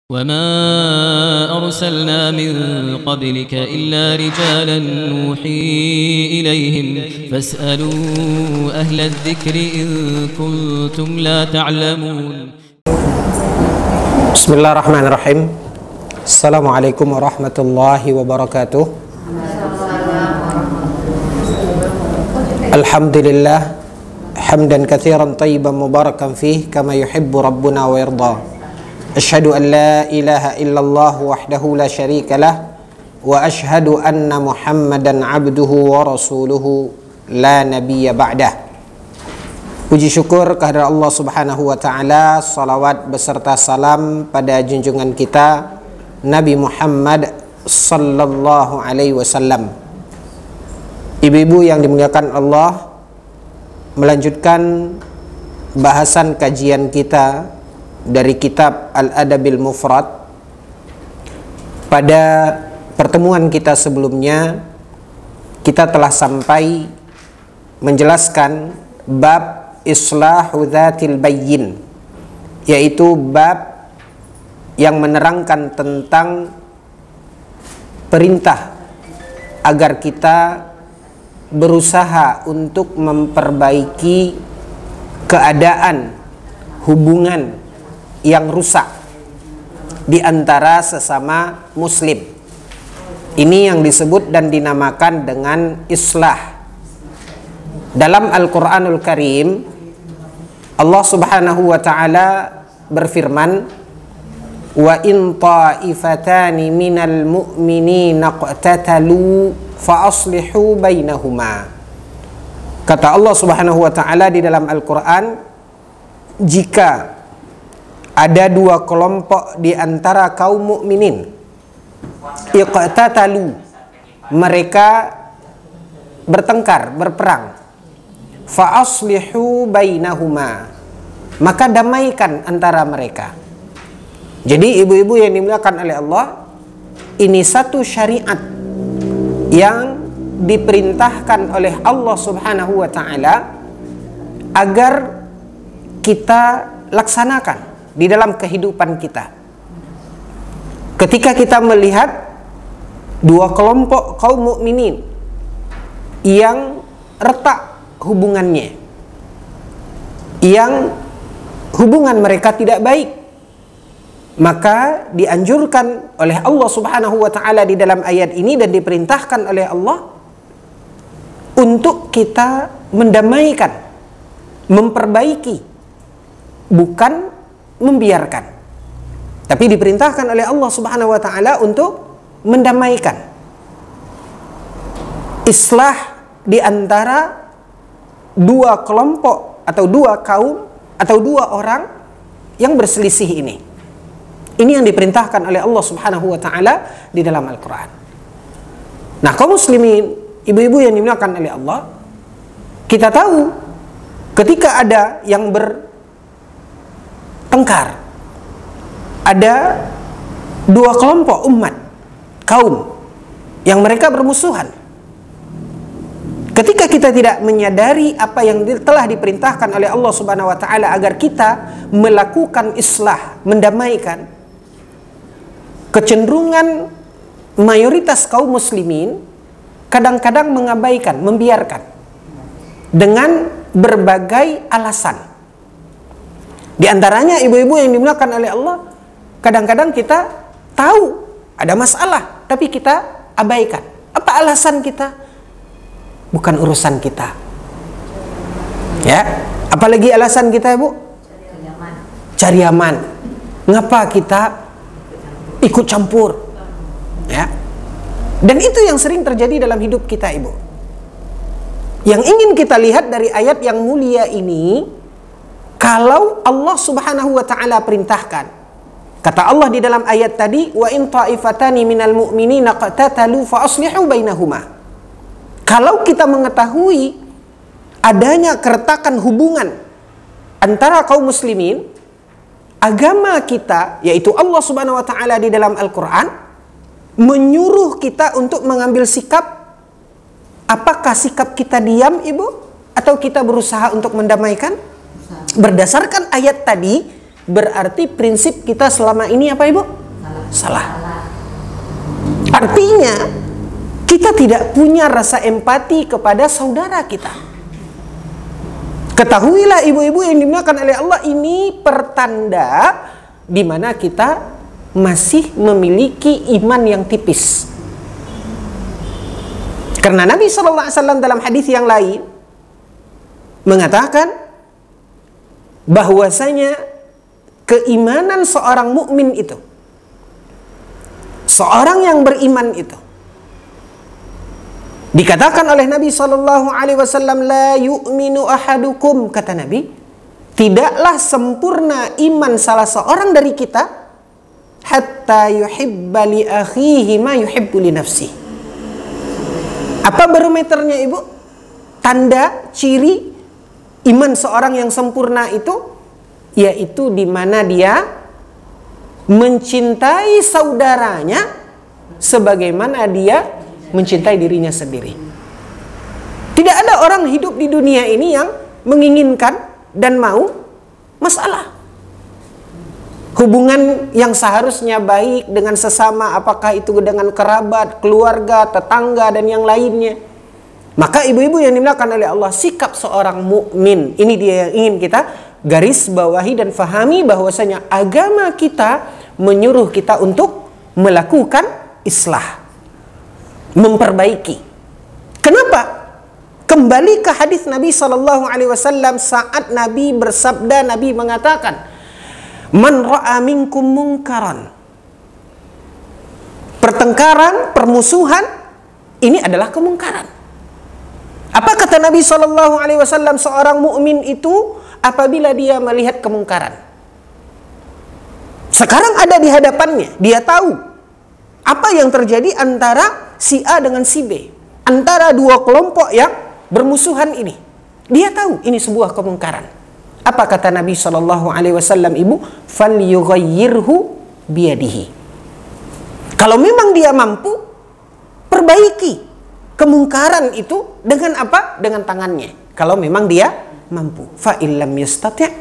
وما أرسلنا من قبلك إلا رجالا نوحي إليهم فاسألوا أهل الذكر إن كنتم لا تعلمون. بسم الله الرحمن الرحيم. السلام عليكم ورحمة الله وبركاته. الحمد لله حمدا كثيرا طيبا مباركا فيه كما يحب ربنا ويرضى. أشهد أن لا إله إلا الله وحده لا شريك له وأشهد أن محمدا عبده ورسوله لا نبي بعده. Puji syukur kehadirat Allah Subhanahu wa taala, salawat beserta salam pada junjungan kita Nabi Muhammad sallallahu alaihi wasallam. Ibu-ibu yang dimuliakan Allah, melanjutkan bahasan kajian kita dari kitab Al-Adabil Mufrad. Pada pertemuan kita sebelumnya kita telah sampai menjelaskan bab Islahu Dzatil Bayyin, yaitu bab yang menerangkan tentang perintah agar kita berusaha untuk memperbaiki keadaan hubungan yang rusak di antara sesama muslim. Ini yang disebut dan dinamakan dengan islah. Dalam Al-Quranul Karim, Allah Subhanahu wa ta'ala berfirman, wa in ta'ifatani minal mu'minina qatatalu fa aslihu bainahuma. Kata Allah Subhanahu wa ta'ala di dalam Al-Quran, jika ada dua kelompok di antara kaum mukminin iqtatalu, mereka bertengkar, berperang, fa aslihu bainahuma, maka damaikan antara mereka. Jadi ibu-ibu yang dimuliakan oleh Allah, ini satu syariat yang diperintahkan oleh Allah Subhanahu wa taala agar kita laksanakan di dalam kehidupan kita. Ketika kita melihat dua kelompok kaum mukminin yang retak hubungannya, yang hubungan mereka tidak baik, maka dianjurkan oleh Allah Subhanahu wa taala di dalam ayat ini dan diperintahkan oleh Allah untuk kita mendamaikan, memperbaiki, bukan membiarkan, tapi diperintahkan oleh Allah Subhanahu wa taala untuk mendamaikan. Islah di antara dua kelompok atau dua kaum atau dua orang yang berselisih ini. Ini yang diperintahkan oleh Allah Subhanahu wa taala di dalam Al-Qur'an. Nah, kaum muslimin, ibu-ibu yang dimuliakan oleh Allah, kita tahu ketika ada yang bertengkar, ada dua kelompok umat, kaum yang mereka bermusuhan. Ketika kita tidak menyadari apa yang telah diperintahkan oleh Allah Subhanahu wa taala agar kita melakukan islah, mendamaikan, kecenderungan mayoritas kaum muslimin kadang-kadang mengabaikan, membiarkan dengan berbagai alasan. Di antaranya ibu-ibu yang dimuliakan oleh Allah, kadang-kadang kita tahu ada masalah tapi kita abaikan. Apa alasan kita? Bukan urusan kita. Ya, apalagi alasan kita, Ibu? Cari aman. Ngapa kita ikut campur? Ya. Dan itu yang sering terjadi dalam hidup kita, Ibu. Yang ingin kita lihat dari ayat yang mulia ini, kalau Allah Subhanahu wa taala perintahkan, kata Allah di dalam ayat tadi, wa in ta'ifatani minal mu'minina qatatalu fa aslihu bainahuma. Kalau kita mengetahui adanya keretakan hubungan antara kaum muslimin, agama kita, yaitu Allah Subhanahu wa taala di dalam Al-Qur'an, menyuruh kita untuk mengambil sikap. Apakah sikap kita diam, Ibu, atau kita berusaha untuk mendamaikan? Berdasarkan ayat tadi, berarti prinsip kita selama ini apa Ibu? Salah. Artinya kita tidak punya rasa empati kepada saudara kita. Ketahuilah ibu-ibu yang dimuliakan oleh Allah, ini pertanda di mana kita masih memiliki iman yang tipis. Karena Nabi SAW dalam hadis yang lain mengatakan bahwasanya keimanan seorang mukmin itu, seorang yang beriman itu, dikatakan oleh Nabi SAW, la yu'minu ahadukum, kata Nabi, tidaklah sempurna iman salah seorang dari kita hatta yuhibba li akhihi ma yuhibbu li nafsi. Apa barometernya Ibu? Tanda ciri iman seorang yang sempurna itu, yaitu di mana dia mencintai saudaranya sebagaimana dia mencintai dirinya sendiri. Tidak ada orang hidup di dunia ini yang menginginkan dan mau masalah. Hubungan yang seharusnya baik dengan sesama, apakah itu dengan kerabat, keluarga, tetangga, dan yang lainnya. Maka ibu-ibu yang dimuliakan oleh Allah, sikap seorang mukmin ini dia yang ingin kita garis bawahi dan fahami, bahwasanya agama kita menyuruh kita untuk melakukan islah, memperbaiki. Kenapa? Kembali ke hadis Nabi SAW saat Nabi bersabda, Nabi mengatakan, man ra'a minkum munkaran. Pertengkaran, permusuhan, ini adalah kemungkaran. Apa kata Nabi SAW? Seorang mukmin itu apabila dia melihat kemungkaran, sekarang ada di hadapannya, dia tahu apa yang terjadi antara si A dengan si B, antara dua kelompok yang bermusuhan ini. Dia tahu ini sebuah kemungkaran. Apa kata Nabi SAW, Ibu? Falyughayyirhu biyadihi. Kalau memang dia mampu, perbaiki kemungkaran itu dengan apa? Dengan tangannya. Kalau memang dia mampu. Fa illam yastati'.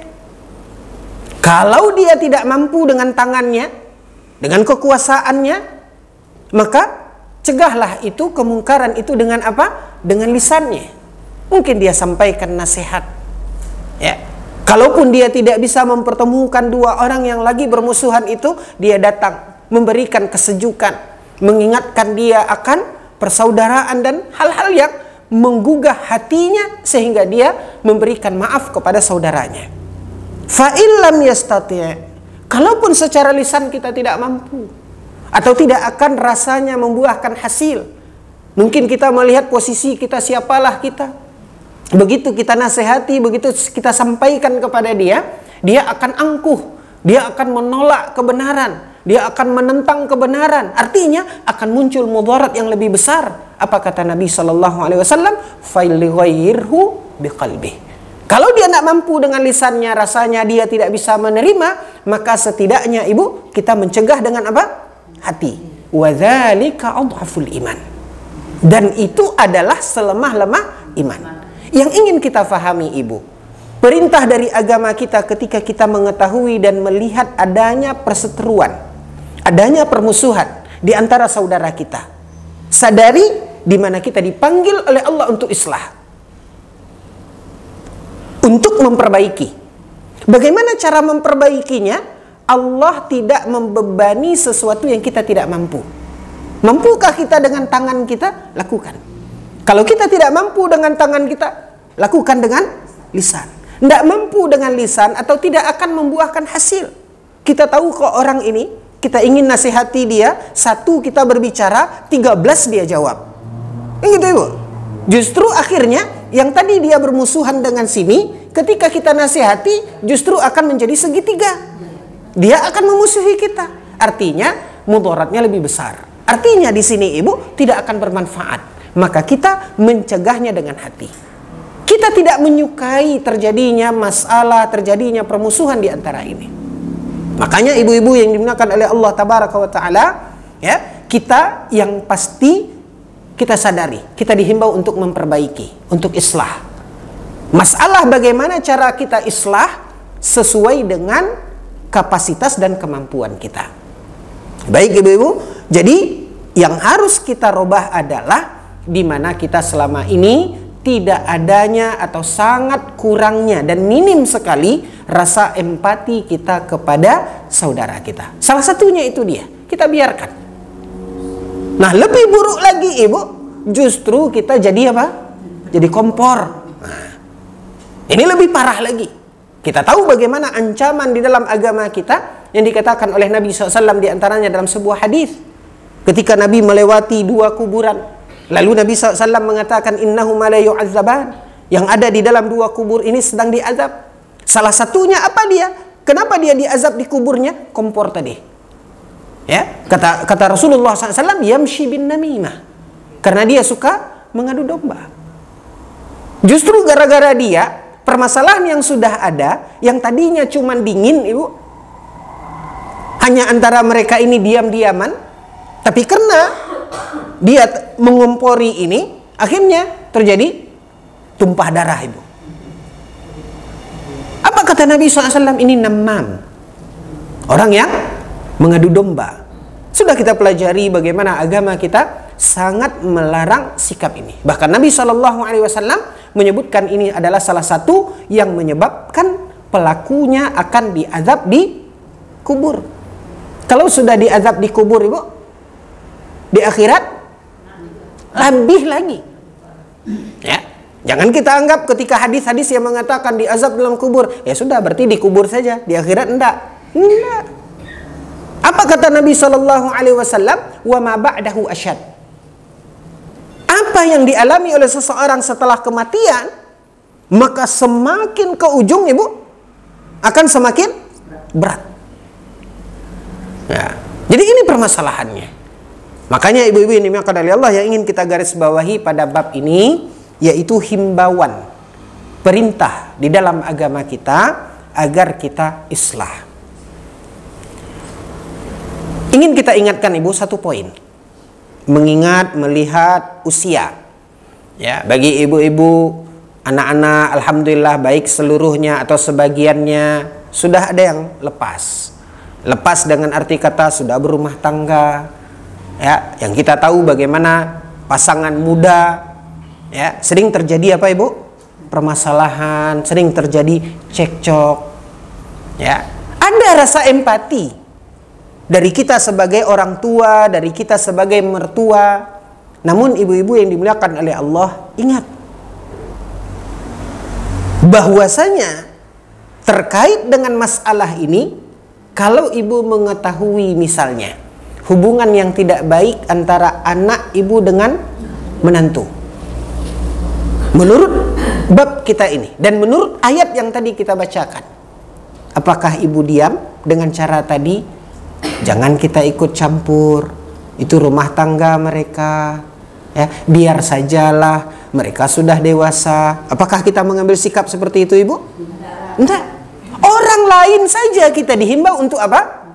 Kalau dia tidak mampu dengan tangannya, dengan kekuasaannya, maka cegahlah itu kemungkaran itu dengan apa? Dengan lisannya. Mungkin dia sampaikan nasihat. Ya. Kalaupun dia tidak bisa mempertemukan dua orang yang lagi bermusuhan itu, dia datang memberikan kesejukan, mengingatkan dia akan persaudaraan dan hal-hal yang menggugah hatinya sehingga dia memberikan maaf kepada saudaranya. Fa illam yastati'. Kalaupun secara lisan kita tidak mampu atau tidak akan rasanya membuahkan hasil, mungkin kita melihat posisi kita, siapalah kita. Begitu kita nasihati, begitu kita sampaikan kepada dia, dia akan angkuh, dia akan menolak kebenaran, dia akan menentang kebenaran. Artinya akan muncul mudarat yang lebih besar. Apa kata Nabi SAW? Falyughayyirhu biqalbih. Kalau dia tidak mampu dengan lisannya, rasanya dia tidak bisa menerima, maka setidaknya Ibu, kita mencegah dengan apa? Hati. Wa dzalika adhaful iman. Dan itu adalah selemah-lemah iman. Yang ingin kita fahami Ibu, perintah dari agama kita ketika kita mengetahui dan melihat adanya perseteruan, adanya permusuhan di antara saudara kita. Sadari di mana kita dipanggil oleh Allah untuk islah, untuk memperbaiki. Bagaimana cara memperbaikinya? Allah tidak membebani sesuatu yang kita tidak mampu. Mampukah kita dengan tangan kita? Lakukan. Kalau kita tidak mampu dengan tangan kita, lakukan dengan lisan. Tidak mampu dengan lisan atau tidak akan membuahkan hasil. Kita tahu kok orang ini, kita ingin nasihati dia, 1 kita berbicara, 13 dia jawab. Gitu Ibu. Justru akhirnya yang tadi dia bermusuhan dengan sini, ketika kita nasihati justru akan menjadi segitiga. Dia akan memusuhi kita. Artinya mudaratnya lebih besar. Artinya di sini Ibu tidak akan bermanfaat. Maka kita mencegahnya dengan hati. Kita tidak menyukai terjadinya masalah, terjadinya permusuhan di antara ini. Makanya ibu-ibu yang dimuliakan oleh Allah Tabaraka wa Ta'ala, ya, kita yang pasti kita sadari, kita dihimbau untuk memperbaiki, untuk islah. Masalah bagaimana cara kita islah sesuai dengan kapasitas dan kemampuan kita. Baik ibu-ibu, jadi yang harus kita robah adalah di mana kita selama ini tidak adanya atau sangat kurangnya dan minim sekali rasa empati kita kepada saudara kita. Salah satunya itu dia, kita biarkan. Nah, lebih buruk lagi ibu, justru kita jadi apa? Jadi kompor. Nah, ini lebih parah lagi. Kita tahu bagaimana ancaman di dalam agama kita yang dikatakan oleh Nabi SAW di antaranya dalam sebuah hadis. Ketika Nabi melewati 2 kuburan, lalu Nabi SAW mengatakan innahuma la yu'azzaban, yang ada di dalam 2 kubur ini sedang diazab. Salah satunya apa dia? Kenapa dia diazab di kuburnya? Kompor tadi. Ya, kata Rasulullah SAW, yamshi bin namimah, karena dia suka mengadu domba. Justru gara-gara dia, permasalahan yang sudah ada, yang tadinya cuma dingin ibu, hanya antara mereka ini diam-diaman, tapi karena dia mengompori ini, akhirnya terjadi tumpah darah ibu. Apa kata Nabi SAW? Ini namam, orang yang mengadu domba. Sudah kita pelajari bagaimana agama kita sangat melarang sikap ini. Bahkan Nabi SAW menyebutkan ini adalah salah satu yang menyebabkan pelakunya akan diazab di kubur. Kalau sudah diazab di kubur ibu, di akhirat lebih lagi. Ya, jangan kita anggap ketika hadis-hadis yang mengatakan diazab dalam kubur, ya sudah berarti di kubur saja, di akhirat enggak. Enggak. Apa kata Nabi SAW? Wa ma ba'dahu asyad. Apa yang dialami oleh seseorang setelah kematian, maka semakin ke ujung ibu akan semakin berat. Ya. Jadi ini permasalahannya. Makanya ibu-ibu ini maka dari Allah yang ingin kita garis bawahi pada bab ini, yaitu himbauan, perintah di dalam agama kita agar kita islah. Ingin kita ingatkan ibu satu poin, mengingat melihat usia. Ya, bagi ibu-ibu, anak-anak, alhamdulillah baik seluruhnya atau sebagiannya sudah ada yang lepas. Lepas dengan arti kata sudah berumah tangga. Ya, yang kita tahu bagaimana pasangan muda, ya, sering terjadi apa ibu? Permasalahan, sering terjadi cekcok. Ya, ada rasa empati dari kita sebagai orang tua, dari kita sebagai mertua. Namun ibu-ibu yang dimuliakan oleh Allah, ingat bahwasanya terkait dengan masalah ini, kalau ibu mengetahui misalnya hubungan yang tidak baik antara anak ibu dengan menantu, menurut bab kita ini dan menurut ayat yang tadi kita bacakan, apakah ibu diam dengan cara tadi? Jangan kita ikut campur, itu rumah tangga mereka, ya, biar sajalah, mereka sudah dewasa. Apakah kita mengambil sikap seperti itu ibu? Enggak. Orang lain saja kita dihimbau untuk apa?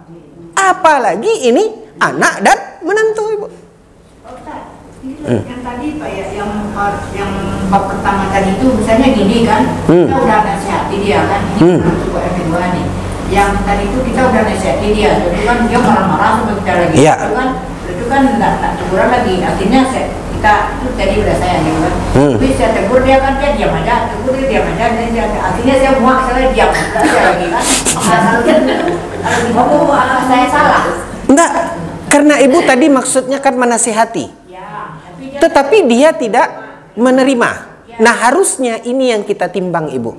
Apalagi ini anak dan menantu ibu. Yang tadi Pak ya, yang bab pertama tadi itu misalnya gini kan, kita udah nasihati dia kan, ini untuk yang kedua nih. Yang tadi itu kita udah nasihati dia, jadi kan dia marah-marah sama kita lagi, itu kan nggak teguran lagi, artinya kita itu tadi udah saya gitu kan, tapi saya tegur dia kan dia diam aja, tegur dia diam aja, artinya saya muak, saya diam aja lagi kan, kalau ngomong saya salah. Enggak, karena ibu tadi maksudnya kan menasihati, tetapi dia tidak menerima. Nah harusnya ini yang kita timbang ibu.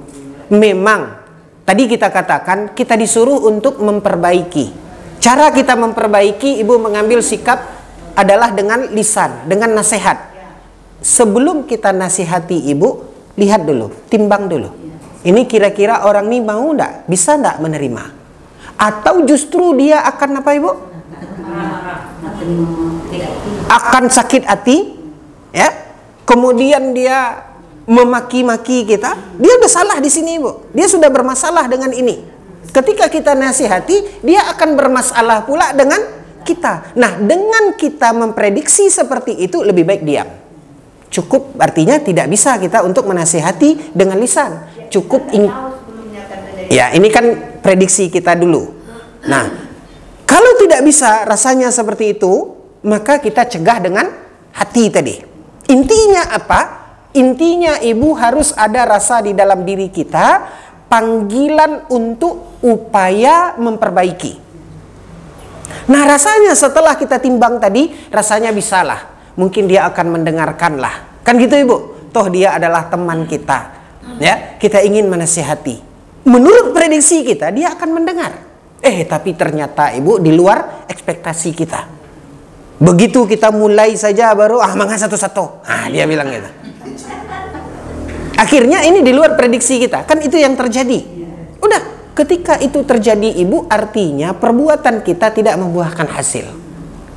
Memang tadi kita katakan kita disuruh untuk memperbaiki. Cara kita memperbaiki, ibu mengambil sikap adalah dengan lisan, dengan nasihat. Sebelum kita nasihati ibu, lihat dulu, timbang dulu. Ini kira-kira orang ini mau enggak? Bisa enggak menerima? Atau justru dia akan apa ibu? Akan sakit hati, ya. Kemudian dia memaki-maki kita, dia udah salah di sini ibu, dia sudah bermasalah dengan ini. Ketika kita nasihati, dia akan bermasalah pula dengan kita. Nah, dengan kita memprediksi seperti itu, lebih baik diam. Cukup, artinya tidak bisa kita untuk menasihati dengan lisan. Cukup ya, ini kan prediksi kita dulu. Nah, kalau tidak bisa rasanya seperti itu, maka kita cegah dengan hati tadi. Intinya apa? Intinya ibu harus ada rasa di dalam diri kita, panggilan untuk upaya memperbaiki. Nah, rasanya setelah kita timbang tadi, rasanya bisalah. Mungkin dia akan mendengarkan lah. Kan gitu ibu? Toh dia adalah teman kita. Ya, kita ingin menasihati. Menurut prediksi kita, dia akan mendengar. Tapi ternyata ibu di luar ekspektasi kita. Begitu kita mulai saja baru mangga satu-satu. Dia bilang gitu. Akhirnya ini di luar prediksi kita. Kan itu yang terjadi. Udah, ketika itu terjadi ibu, artinya perbuatan kita tidak membuahkan hasil.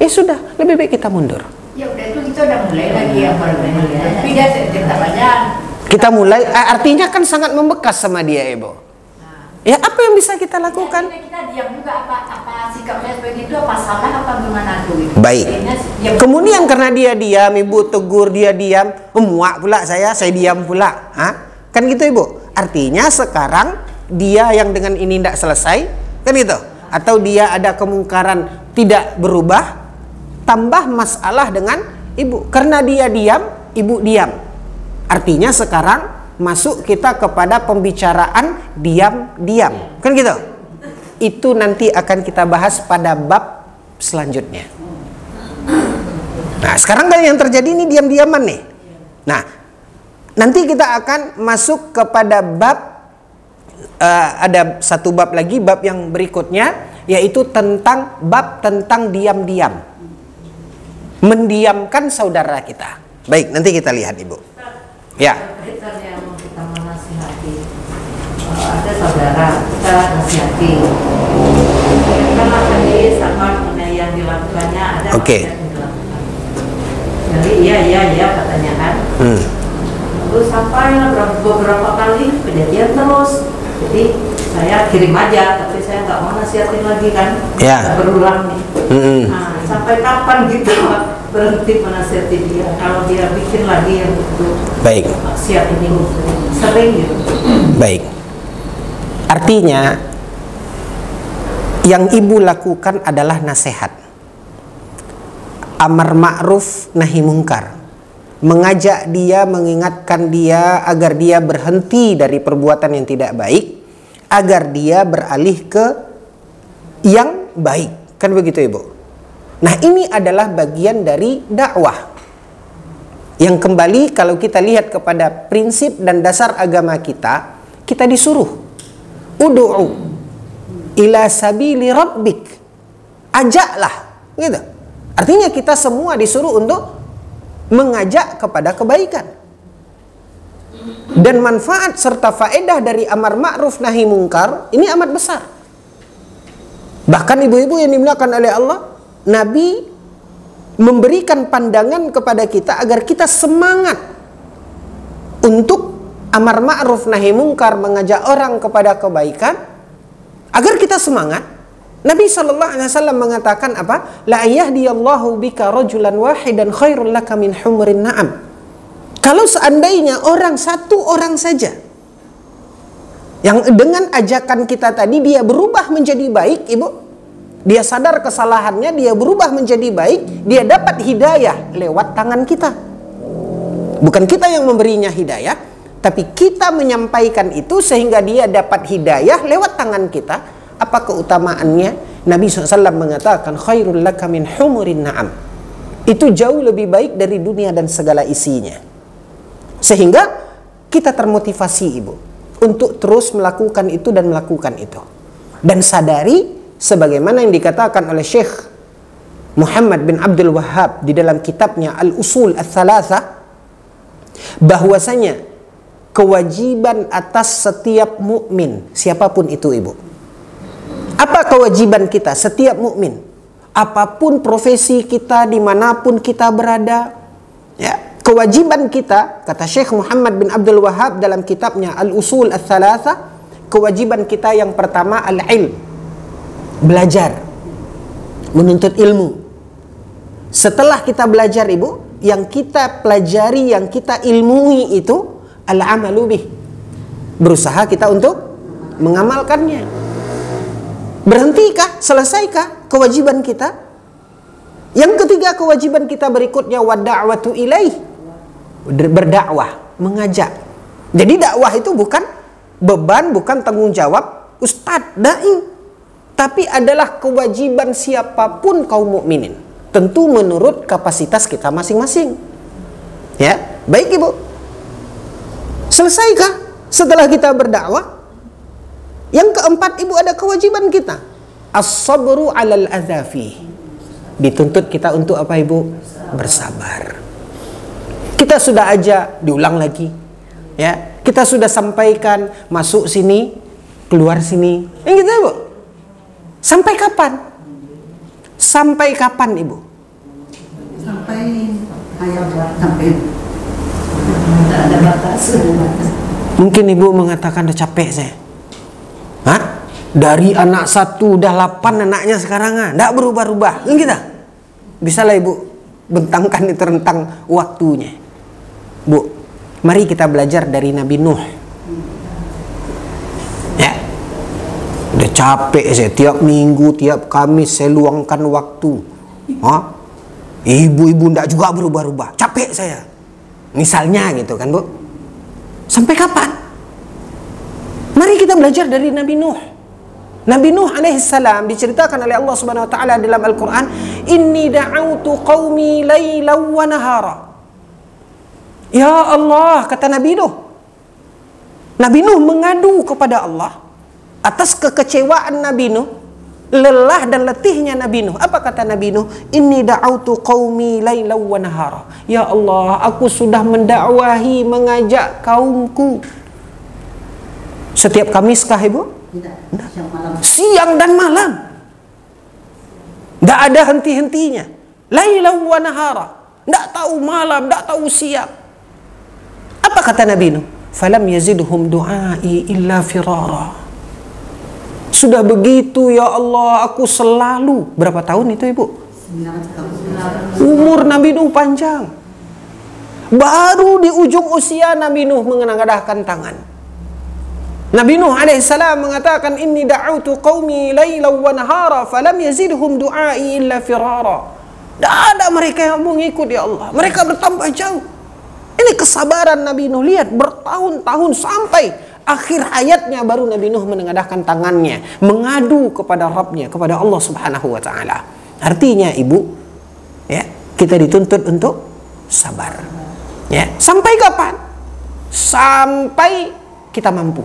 Sudah, lebih baik kita mundur. Ya udah, itu kita udah mulai lagi ya, tapi dia tetap aja. Kita mulai, artinya kan sangat membekas sama dia ibu. Ya, apa yang bisa kita lakukan? Kita diam juga, apa sikapnya seperti itu, apa salah, apa gimana tuh gitu. Baik. Kemudian karena dia diam, ibu tegur, dia diam, muak pula saya diam pula. Kan gitu ibu. Artinya sekarang dia yang dengan ini tidak selesai, kan gitu. Atau dia ada kemungkaran tidak berubah, tambah masalah dengan ibu. Karena dia diam, ibu diam. Artinya sekarang masuk kita kepada pembicaraan diam-diam. Kan gitu. Itu nanti akan kita bahas pada bab selanjutnya. Nah, sekarang kan yang terjadi ini diam-diaman nih. Nah, nanti kita akan masuk kepada bab, ada satu bab lagi, bab yang berikutnya, yaitu tentang bab tentang diam-diam. Mendiamkan saudara kita. Baik, nanti kita lihat ibu. Ya. Yang kita menasihati, ada saudara kita nasihati, karena tadi sama mengenai yang dilakukannya ada yang dilakukan. Jadi iya katanya kan. Terus sampai beberapa kali kejadian terus. Jadi saya kirim aja, tapi saya nggak mau nasihatin lagi kan. Berulang nih. Nah, sampai kapan kita berhenti menasihati dia kalau dia bikin lagi yang betul. Baik. Maksiat ini sering gitu. Baik. Artinya yang ibu lakukan adalah nasihat. Amar ma'ruf nahi mungkar. Mengajak dia, mengingatkan dia agar dia berhenti dari perbuatan yang tidak baik, agar dia beralih ke yang baik. Kan begitu ibu? Nah, ini adalah bagian dari dakwah. Yang kembali kalau kita lihat kepada prinsip dan dasar agama kita, kita disuruh ud'u ila sabili rabbik. Ajaklah, gitu. Artinya kita semua disuruh untuk mengajak kepada kebaikan. Dan manfaat serta faedah dari amar ma'ruf nahi mungkar ini amat besar. Bahkan ibu-ibu yang dimuliakan oleh Allah, Nabi memberikan pandangan kepada kita agar kita semangat untuk amar ma'ruf nahi mungkar, mengajak orang kepada kebaikan, agar kita semangat. Nabi SAW mengatakan apa? La yahdiyallahu bika rajulan wahidan khairul laka min humurin na'am. Kalau seandainya satu orang saja yang dengan ajakan kita tadi dia berubah menjadi baik, ibu, dia sadar kesalahannya, dia berubah menjadi baik, dia dapat hidayah lewat tangan kita. Bukan kita yang memberinya hidayah, tapi kita menyampaikan itu sehingga dia dapat hidayah lewat tangan kita. Apa keutamaannya? Nabi SAW mengatakan khairul laka min humurin na'am. Itu jauh lebih baik dari dunia dan segala isinya. Sehingga kita termotivasi ibu untuk terus melakukan itu dan melakukan itu. Dan sadari sebagaimana yang dikatakan oleh Syekh Muhammad bin Abdul Wahhab di dalam kitabnya Al-Usul Ats-Tsalatsa, bahwasanya kewajiban atas setiap mukmin siapapun itu ibu. Apa kewajiban kita setiap mukmin? Apapun profesi kita, dimanapun kita berada, ya, kewajiban kita, kata Syekh Muhammad bin Abdul Wahhab dalam kitabnya Al-Usul Ats-Tsalatsa, kewajiban kita yang pertama al-ilm, belajar, menuntut ilmu. Setelah kita belajar ibu, yang kita pelajari, yang kita ilmui itu al-amalu bih, berusaha kita untuk mengamalkannya. Berhentikah? Selesaikah kewajiban kita? Yang ketiga, kewajiban kita berikutnya wad'awatu ilaih, berdakwah, mengajak. Jadi dakwah itu bukan beban, bukan tanggung jawab ustadz, dai, tapi adalah kewajiban siapapun kaum mukminin. Tentu menurut kapasitas kita masing-masing. Ya, baik Ibu. Selesaikah setelah kita berdakwah? Yang keempat Ibu, ada kewajiban kita as-sabru 'alal adzafi. Dituntut kita untuk apa Ibu? Bersabar. Kita sudah aja, diulang lagi. Ya, kita sudah sampaikan, masuk sini, keluar sini. Yang gitu Ibu. Sampai kapan? Sampai kapan Ibu? Sampai sampai tidak ada batas. Mungkin Ibu mengatakan udah capek saya. Hah? Dari anak 1 udah 8 anaknya sekarang, tidak berubah-ubah. Kan kita? Bisalah Ibu bentangkan itu rentang waktunya. Bu, mari kita belajar dari Nabi Nuh. Ya, udah capek saya, tiap minggu, tiap Kamis saya luangkan waktu. Hah? Ibu-ibu tidak juga berubah-ubah, capek saya. Misalnya gitu kan Bu. Sampai kapan? Mari kita belajar dari Nabi Nuh. Nabi Nuh alaihissalam diceritakan oleh Allah Subhanahu wa taala dalam Al-Qur'an, "Inni da'autu qaumi lailan wa nahara." Ya Allah, kata Nabi Nuh. Nabi Nuh mengadu kepada Allah atas kekecewaan Nabi Nuh, lelah dan letihnya Nabi Nuh. Apa kata Nabi Nuh? "Inni da'autu qaumi lailan wa nahara." Ya Allah, aku sudah mendakwahi, mengajak kaumku. Setiap Kamis kah Ibu? Tidak. Siang dan malam. Tidak ada henti-hentinya. Lailan wa nahara. Tidak tahu malam, tidak tahu siang. Apa kata Nabi Nuh? Falam yazidhum du'ai illa firara. Sudah begitu ya Allah, aku selalu. Berapa tahun itu Ibu? 9 Umur Nabi Nuh panjang. Baru di ujung usia Nabi Nuh mengenadahkan tangan. Nabi Nuh alaihissalam mengatakan, "Inni da'autu qaumi lailan wa nahara falam yazidhum du'ai illa firara." Tidak ada mereka yang mau ngikut ya Allah. Mereka bertambah jauh. Ini kesabaran Nabi Nuh. Lihat, bertahun-tahun sampai akhir hayatnya baru Nabi Nuh menengadahkan tangannya, mengadu kepada Rabbnya, kepada Allah Subhanahu wa taala. Artinya Ibu, ya, kita dituntut untuk sabar. Ya, sampai kapan? Sampai kita mampu.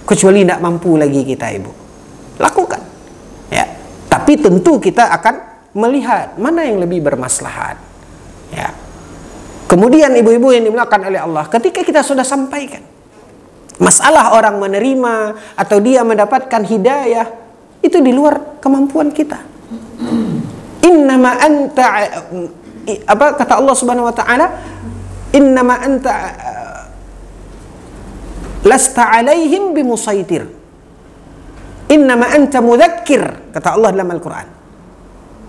Kecuali tidak mampu lagi kita Ibu, lakukan. Ya, tapi tentu kita akan melihat mana yang lebih bermaslahat. Ya. Kemudian ibu-ibu yang dimuliakan oleh Allah, ketika kita sudah sampaikan masalah orang menerima atau dia mendapatkan hidayah, itu di luar kemampuan kita. Innama anta, apa kata Allah Subhanahu wa taala? Innama anta lasta alaihim bimusaitir. Innama anta mudzakkir, kata Allah dalam Al-Qur'an.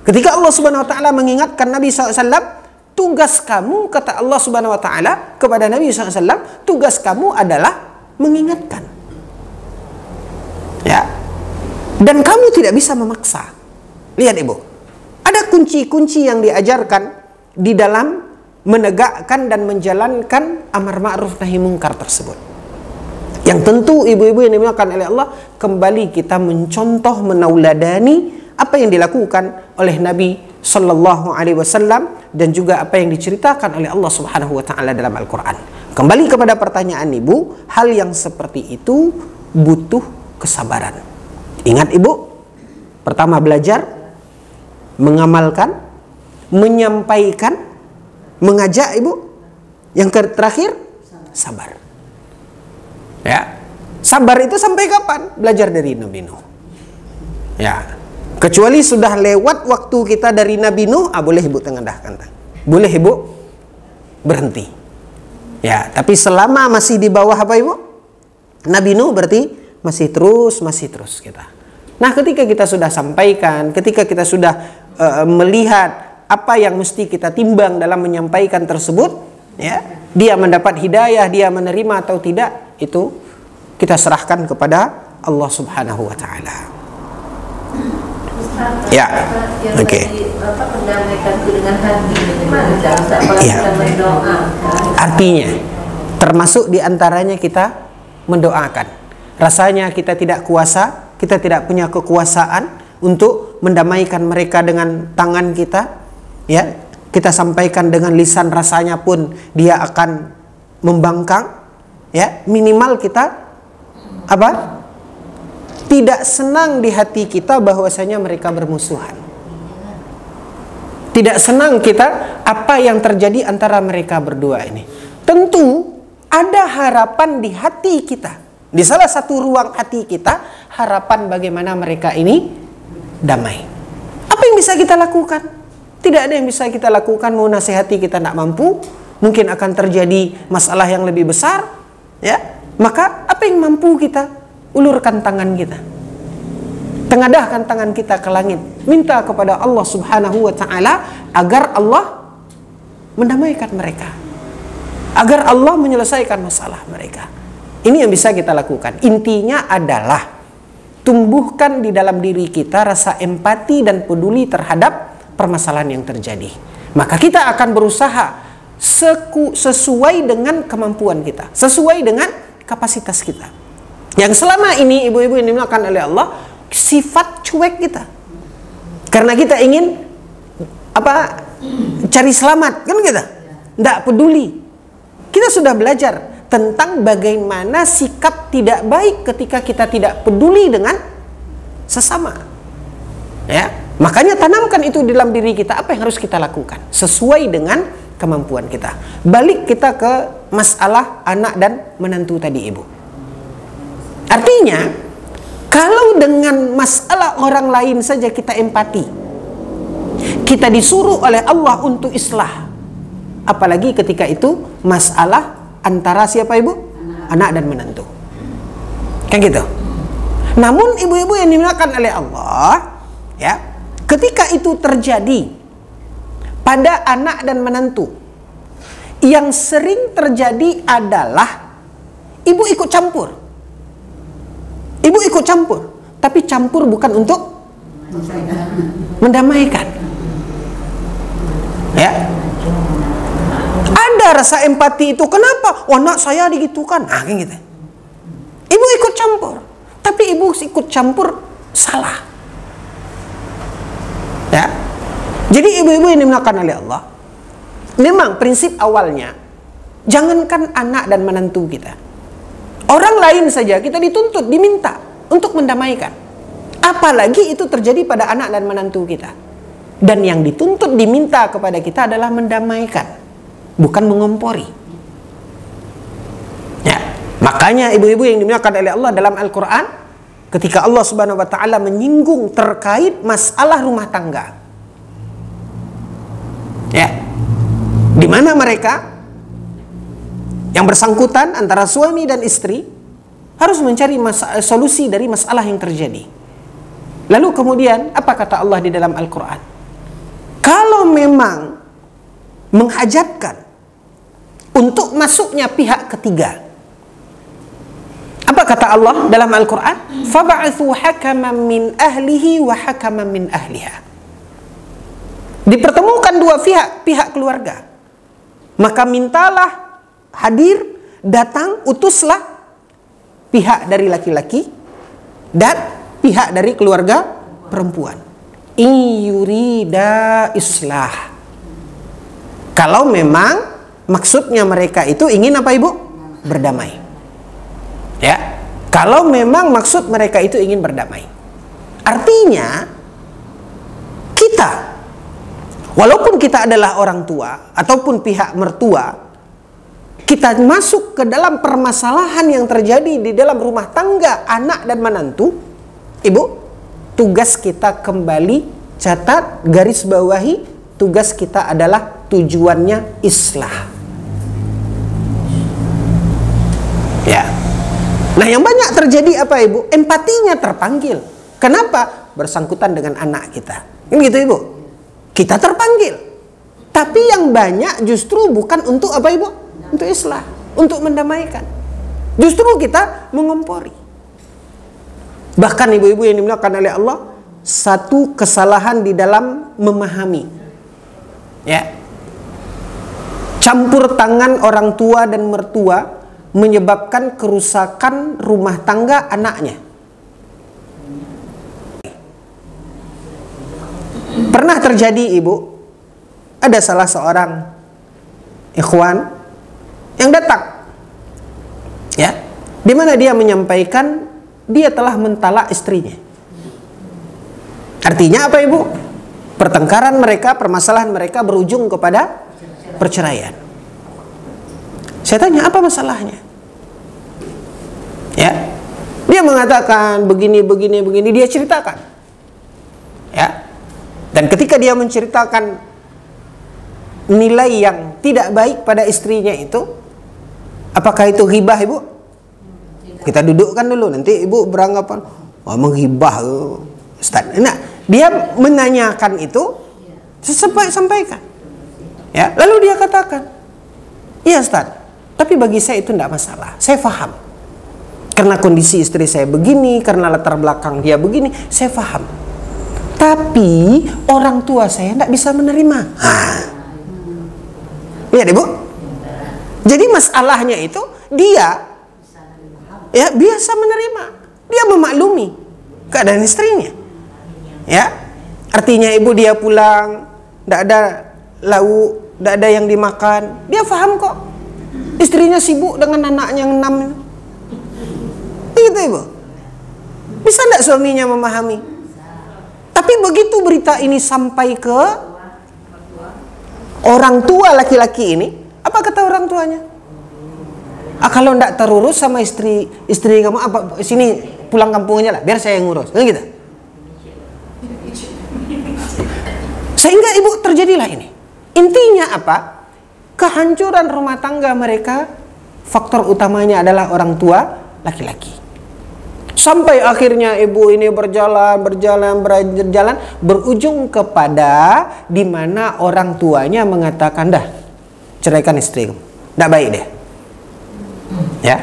Ketika Allah Subhanahu wa taala mengingatkan Nabi SAW, tugas kamu, kata Allah Subhanahu wa taala kepada Nabi SAW, tugas kamu adalah mengingatkan. Ya. Dan kamu tidak bisa memaksa. Lihat Ibu, ada kunci-kunci yang diajarkan di dalam menegakkan dan menjalankan amar ma'ruf nahi munkar tersebut. Yang tentu ibu-ibu yang dimuliakan oleh Allah, kembali kita mencontoh, menauladani apa yang dilakukan oleh Nabi Sallallahu Alaihi Wasallam dan juga apa yang diceritakan oleh Allah Subhanahu Wa Taala dalam Al-Quran. Kembali kepada pertanyaan Ibu, hal yang seperti itu butuh kesabaran. Ingat Ibu, pertama belajar, mengamalkan, menyampaikan, mengajak Ibu. Yang terakhir, sabar. Ya, sabar itu sampai kapan? Belajar dari Nabi Nuh. Ya, kecuali sudah lewat waktu kita dari Nabi Nuh, boleh Ibu tengadahkan, boleh Ibu berhenti. Ya, tapi selama masih di bawah apa Ibu? Nabi Nuh berarti masih terus kita. Nah, ketika kita sudah sampaikan, ketika kita sudah melihat apa yang mesti kita timbang dalam menyampaikan tersebut, ya, dia mendapat hidayah, dia menerima atau tidak, itu kita serahkan kepada Allah Subhanahu wa taala. Ya, oke. Mendamaikan itu dengan hati, gimana cara kita mendoakan? Artinya, termasuk diantaranya kita mendoakan. Rasanya kita tidak kuasa, kita tidak punya kekuasaan untuk mendamaikan mereka dengan tangan kita. Ya, kita sampaikan dengan lisan, rasanya pun dia akan membangkang. Ya, minimal kita apa? Tidak senang di hati kita bahwasanya mereka bermusuhan. Tidak senang kita apa yang terjadi antara mereka berdua ini. Tentu ada harapan di hati kita. Di salah satu ruang hati kita, harapan bagaimana mereka ini damai. Apa yang bisa kita lakukan? Tidak ada yang bisa kita lakukan. Mau nasihati kita tidak mampu. Mungkin akan terjadi masalah yang lebih besar. Ya, maka apa yang mampu kita? Ulurkan tangan kita, tengadahkan tangan kita ke langit, minta kepada Allah Subhanahu wa ta'ala agar Allah mendamaikan mereka, agar Allah menyelesaikan masalah mereka. Ini yang bisa kita lakukan. Intinya adalah tumbuhkan di dalam diri kita rasa empati dan peduli terhadap permasalahan yang terjadi. Maka kita akan berusaha sesuai dengan kemampuan kita, sesuai dengan kapasitas kita. Yang selama ini ibu-ibu yang dimuliakan oleh Allah, sifat cuek kita. Karena kita ingin apa? Cari selamat, kan kita? Tidak peduli. Kita sudah belajar tentang bagaimana sikap tidak baik ketika kita tidak peduli dengan sesama. Ya, makanya tanamkan itu di dalam diri kita. Apa yang harus kita lakukan sesuai dengan kemampuan kita. Balik kita ke masalah anak dan menantu tadi, ibu. Artinya, kalau dengan masalah orang lain saja kita empati, kita disuruh oleh Allah untuk islah, apalagi ketika itu masalah antara siapa, ibu? Anak dan menantu. Kan gitu. Namun ibu-ibu yang dimuliakan oleh Allah, ya, ketika itu terjadi pada anak dan menantu, yang sering terjadi adalah ibu ikut campur. Ibu ikut campur, tapi campur bukan untuk mendamaikan. Ya, ada rasa empati itu. Kenapa? Oh, anak saya digitukan. Ah, kayak gitu. Ibu ikut campur, tapi ibu ikut campur salah. Ya, jadi ibu-ibu yang dimuliakan oleh Allah, memang prinsip awalnya, jangankan anak dan menantu kita, orang lain saja kita dituntut, diminta untuk mendamaikan. Apalagi itu terjadi pada anak dan menantu kita. Dan yang dituntut, diminta kepada kita adalah mendamaikan, bukan mengompori. Ya, makanya ibu-ibu yang dimuliakan oleh Allah, dalam Al-Quran, ketika Allah Subhanahu wa ta'ala menyinggung terkait masalah rumah tangga, ya, di mana mereka yang bersangkutan antara suami dan istri harus mencari solusi dari masalah yang terjadi. Lalu kemudian apa kata Allah di dalam Al-Quran? Kalau memang menghajatkan untuk masuknya pihak ketiga, apa kata Allah dalam Al-Quran? Fab'athu hakaman min ahlihi wa hakaman min ahliha. Dipertemukan dua pihak keluarga, maka mintalah hadir, datang, utuslah pihak dari laki-laki dan pihak dari keluarga perempuan. Yurida islah. Kalau memang maksudnya mereka itu ingin apa, ibu? Berdamai. Ya, kalau memang maksud mereka itu ingin berdamai. Artinya kita, walaupun kita adalah orang tua ataupun pihak mertua, kita masuk ke dalam permasalahan yang terjadi di dalam rumah tangga anak dan menantu, ibu, tugas kita kembali catat, garis bawahi, tugas kita adalah tujuannya islah. Ya. Nah, yang banyak terjadi apa, ibu? Empatinya terpanggil. Kenapa? Bersangkutan dengan anak kita. Ini gitu, ibu. Kita terpanggil. Tapi yang banyak justru bukan untuk apa, ibu? Untuk islah, untuk mendamaikan. Justru kita mengompori. Bahkan ibu-ibu yang dimuliakan oleh Allah, satu kesalahan di dalam memahami. Ya. Campur tangan orang tua dan mertua menyebabkan kerusakan rumah tangga anaknya. Pernah terjadi, Ibu, ada salah seorang ikhwan yang datang, ya, di mana dia menyampaikan dia telah mentalak istrinya. Artinya apa, Ibu? Pertengkaran mereka, permasalahan mereka berujung kepada perceraian. Saya tanya, apa masalahnya? Ya, dia mengatakan begini, dia ceritakan. Ya, dan ketika dia menceritakan nilai yang tidak baik pada istrinya itu, apakah itu ghibah, Ibu? Kita dudukkan dulu, nanti Ibu beranggapan, wah, menghibah, Ustaz. Nah, dia menanyakan itu, saya sampaikan. Ya, lalu dia katakan, iya Ustaz, tapi bagi saya itu tidak masalah. Saya paham. Karena kondisi istri saya begini, karena latar belakang dia begini, saya paham. Tapi orang tua saya tidak bisa menerima. Iya, Ibu. Jadi masalahnya itu dia ya biasa menerima, dia memaklumi keadaan istrinya. Ya, artinya Ibu dia pulang, tidak ada lauk, tidak ada yang dimakan, dia paham kok. Istrinya sibuk dengan anaknya yang 6. Begitu, Ibu. Bisa tidak suaminya memahami? Tapi begitu berita ini sampai ke orang tua laki-laki ini, apa kata orang tuanya? Kalau tidak terurus sama istri kamu, apa sini pulang kampungnya lah, biar saya yang ngurus, gitu. Sehingga Ibu terjadilah ini. Intinya apa? Kehancuran rumah tangga mereka, faktor utamanya adalah orang tua laki-laki. Sampai akhirnya Ibu ini berjalan, berujung kepada di mana orang tuanya mengatakan, dah, ceraikan istri kamu, tidak baik deh. Ya,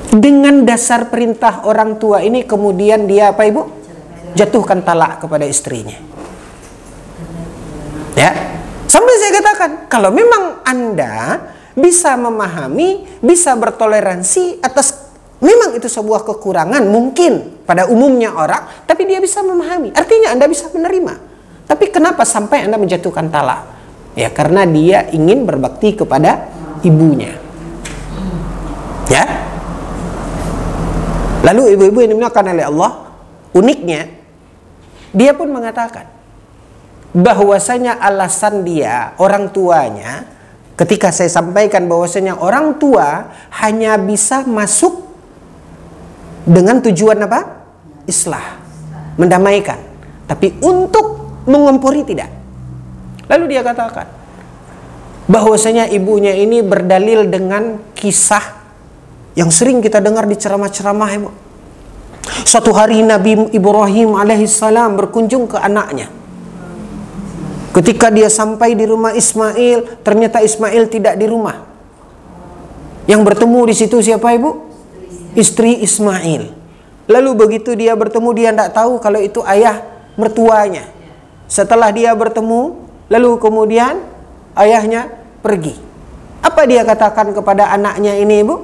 dengan dasar perintah orang tua ini kemudian dia apa, Ibu? Jatuhkan talak kepada istrinya. Ya, sampai saya katakan, kalau memang Anda bisa memahami, bisa bertoleransi atas, memang itu sebuah kekurangan mungkin pada umumnya orang, tapi dia bisa memahami. Artinya Anda bisa menerima. Tapi kenapa sampai Anda menjatuhkan talak? Ya, karena dia ingin berbakti kepada ibunya. Ya. Lalu ibu-ibu yang dimuliakan oleh Allah, uniknya dia pun mengatakan bahwasanya alasan dia, orang tuanya, ketika saya sampaikan bahwasanya orang tua hanya bisa masuk dengan tujuan apa? Islah, mendamaikan. Tapi untuk mengompori tidak. Lalu dia katakan bahwasanya ibunya ini berdalil dengan kisah yang sering kita dengar di ceramah-ceramah, Ibu. Suatu hari Nabi Ibrahim alaihissalam berkunjung ke anaknya. Ketika dia sampai di rumah Ismail, ternyata Ismail tidak di rumah. Yang bertemu di situ siapa, Ibu? Istri Ismail. Lalu begitu dia bertemu, dia tidak tahu kalau itu ayah mertuanya. Setelah dia bertemu, lalu kemudian ayahnya pergi. Apa dia katakan kepada anaknya ini, Ibu?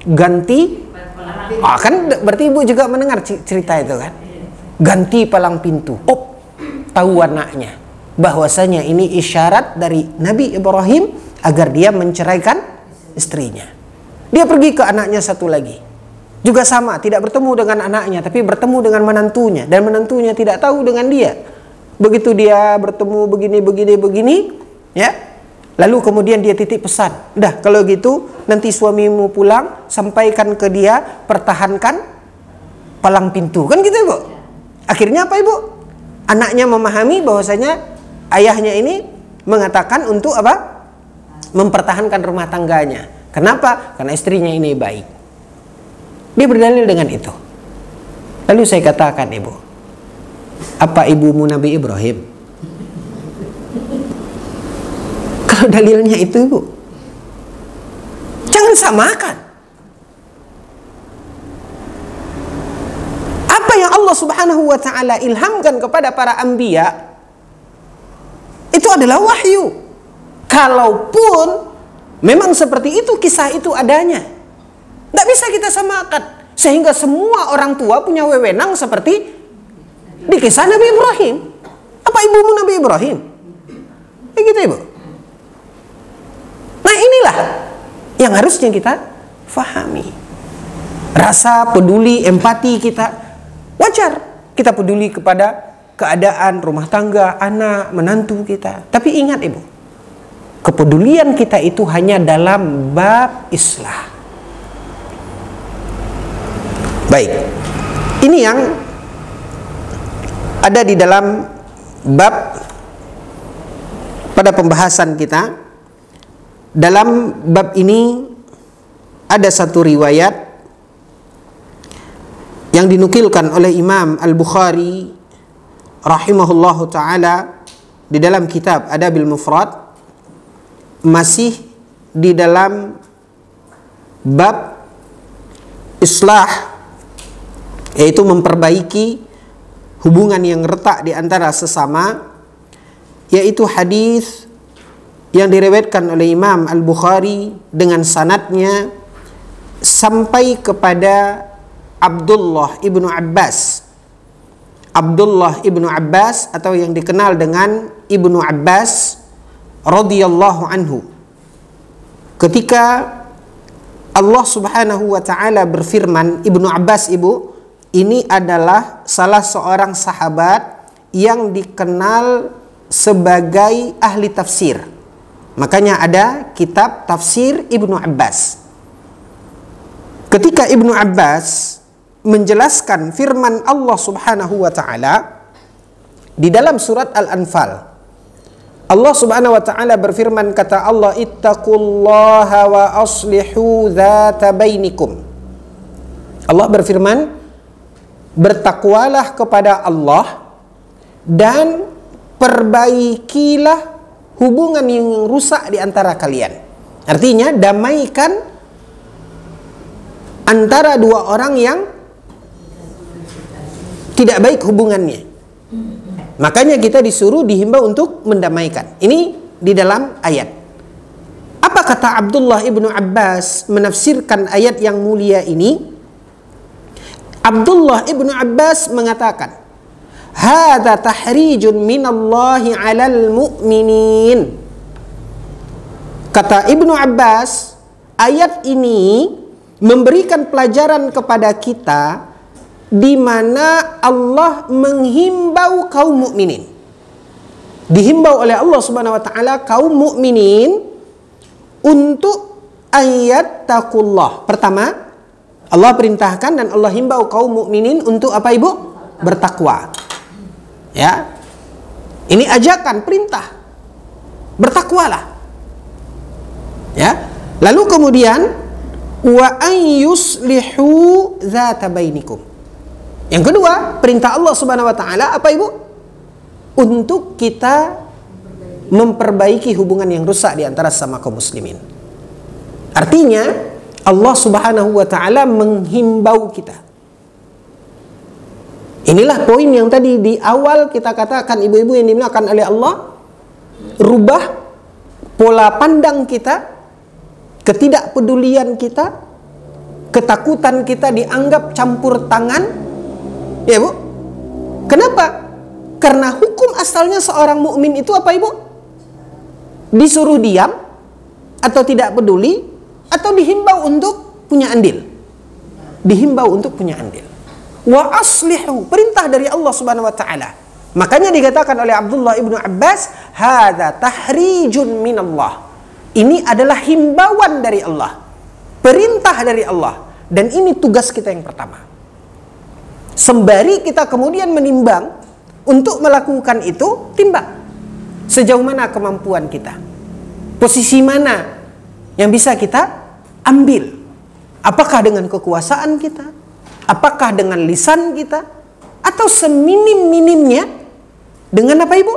Ganti. Kan berarti Ibu juga mendengar cerita itu kan? Ganti palang pintu. Tahu anaknya bahwasanya ini isyarat dari Nabi Ibrahim agar dia menceraikan istrinya. Dia pergi ke anaknya satu lagi. Juga sama, tidak bertemu dengan anaknya, tapi bertemu dengan menantunya. Dan menantunya tidak tahu dengan dia. Begitu dia bertemu begini, ya. Lalu kemudian dia titip pesan, dah kalau gitu nanti suamimu pulang, sampaikan ke dia, pertahankan palang pintu. Kan gitu, Ibu. Akhirnya apa, Ibu? Anaknya memahami bahwasanya ayahnya ini mengatakan untuk apa? Mempertahankan rumah tangganya. Kenapa? Karena istrinya ini baik. Dia berdalil dengan itu. Lalu saya katakan, Ibu, apa ibumu Nabi Ibrahim? Kalau dalilnya itu, Ibu, jangan samakan. Apa yang Allah Subhanahu wa ta'ala ilhamkan kepada para anbiya itu adalah wahyu. Kalaupun memang seperti itu, kisah itu adanya, tidak bisa kita samakan sehingga semua orang tua punya wewenang seperti di kisah Nabi Ibrahim. Apa ibumu Nabi Ibrahim? Begitu, Ibu. Nah, inilah yang harusnya kita fahami. Rasa peduli, empati kita wajar. Kita peduli kepada keadaan rumah tangga, anak, menantu kita. Tapi ingat, Ibu, kepedulian kita itu hanya dalam bab islah. Baik, ini yang ada di dalam bab pada pembahasan kita. Dalam bab ini ada satu riwayat yang dinukilkan oleh Imam Al-Bukhari rahimahullahu ta'ala di dalam kitab Adabil Mufrad, masih di dalam bab islah, yaitu memperbaiki hubungan yang retak di antara sesama, yaitu hadis yang diriwayatkan oleh Imam Al-Bukhari dengan sanadnya sampai kepada Abdullah ibnu Abbas. Abdullah ibnu Abbas, atau yang dikenal dengan Ibnu Abbas radhiyallahu anhu, ketika Allah Subhanahu wa ta'ala berfirman, Ibnu Abbas, Ibu, ini adalah salah seorang sahabat yang dikenal sebagai ahli tafsir. Makanya ada kitab tafsir Ibnu Abbas. Ketika Ibnu Abbas menjelaskan firman Allah Subhanahu wa ta'ala di dalam surat Al-Anfal, Allah Subhanahu wa ta'ala berfirman, kata Allah, ittaqullaha wa aslihu dzata bainikum. Allah berfirman, bertakwalah kepada Allah dan perbaikilah hubungan yang rusak di antara kalian. Artinya, damaikan antara dua orang yang tidak baik hubungannya. Makanya kita disuruh, dihimbau untuk mendamaikan. Ini di dalam ayat. Apa kata Abdullah ibnu Abbas menafsirkan ayat yang mulia ini? Abdullah ibnu Abbas mengatakan, hadza tahrijun minallahi 'alal mu'minin. Kata Ibnu Abbas, ayat ini memberikan pelajaran kepada kita di mana Allah menghimbau kaum mukminin. Dihimbau oleh Allah Subhanahu wa taala kaum mukminin untuk ayat taqullah. Pertama, Allah perintahkan dan Allah himbau kaum mukminin untuk apa, Ibu? Bertakwa. Ya. Ini ajakan, perintah. Bertakwalah. Ya. Lalu kemudian wa ayyuslihu dzata bainikum. Yang kedua, perintah Allah Subhanahu wa taala apa, Ibu? Untuk kita memperbaiki hubungan yang rusak di antara sesama kaum muslimin. Artinya, Allah Subhanahu wa taala menghimbau kita. Inilah poin yang tadi di awal kita katakan, ibu-ibu yang dimuliakan oleh Allah, rubah pola pandang kita, ketidakpedulian kita, ketakutan kita dianggap campur tangan. Ya, Bu? Kenapa? Karena hukum asalnya seorang mukmin itu apa, Ibu? Disuruh diam atau tidak peduli, atau dihimbau untuk punya andil. Dihimbau untuk punya andil. Wa aslihu, perintah dari Allah Subhanahu wa taala. Makanya dikatakan oleh Abdullah ibnu Abbas, hadza tahrijun minallah. Ini adalah himbauan dari Allah, perintah dari Allah, dan ini tugas kita yang pertama. Sembari kita kemudian menimbang untuk melakukan itu, timbang sejauh mana kemampuan kita, posisi mana yang bisa kita ambil. Apakah dengan kekuasaan kita, apakah dengan lisan kita, atau seminim-minimnya dengan apa, Ibu?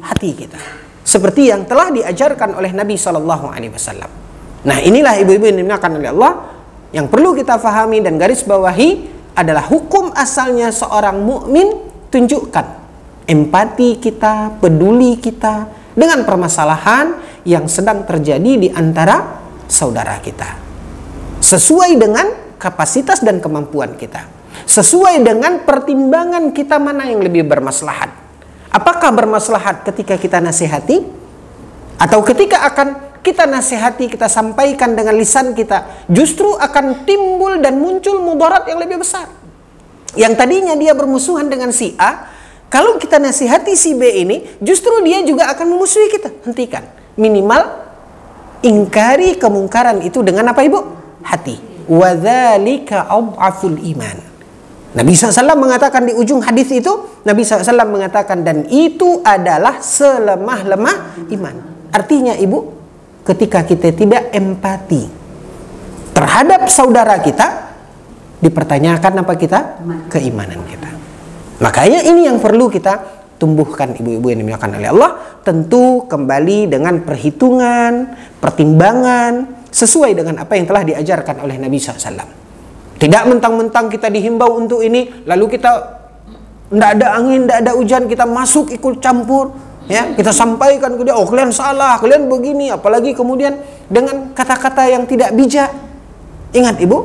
Hati kita. Seperti yang telah diajarkan oleh Nabi SAW. Nah, inilah ibu-ibu yang dimuliakan oleh Allah, yang perlu kita fahami dan garis bawahi adalah hukum asalnya seorang mukmin, tunjukkan empati kita, peduli kita dengan permasalahan yang sedang terjadi di antara saudara kita. Sesuai dengan kapasitas dan kemampuan kita. Sesuai dengan pertimbangan kita mana yang lebih bermaslahat. Apakah bermaslahat ketika kita nasihati? Atau ketika akan kita nasihati, kita sampaikan dengan lisan kita, justru akan timbul dan muncul mudarat yang lebih besar. Yang tadinya dia bermusuhan dengan si A, kalau kita nasihati si B ini, justru dia juga akan memusuhi kita. Hentikan. Minimal ingkari kemungkaran itu dengan apa, Ibu? Hati. Wadzalika adhaful iman. Nabi SAW mengatakan di ujung hadis itu, Nabi SAW mengatakan, dan itu adalah selemah-lemah iman. Artinya, Ibu, ketika kita tidak empati terhadap saudara kita, dipertanyakan apa kita? Keimanan kita. Makanya ini yang perlu kita tumbuhkan, ibu-ibu yang dimuliakan oleh Allah. Tentu kembali dengan perhitungan, pertimbangan, sesuai dengan apa yang telah diajarkan oleh Nabi SAW. Tidak mentang-mentang kita dihimbau untuk ini, lalu kita tidak ada angin, tidak ada hujan, kita masuk ikut campur, ya, kita sampaikan ke dia, oh kalian salah, kalian begini, apalagi kemudian dengan kata-kata yang tidak bijak. Ingat, Ibu,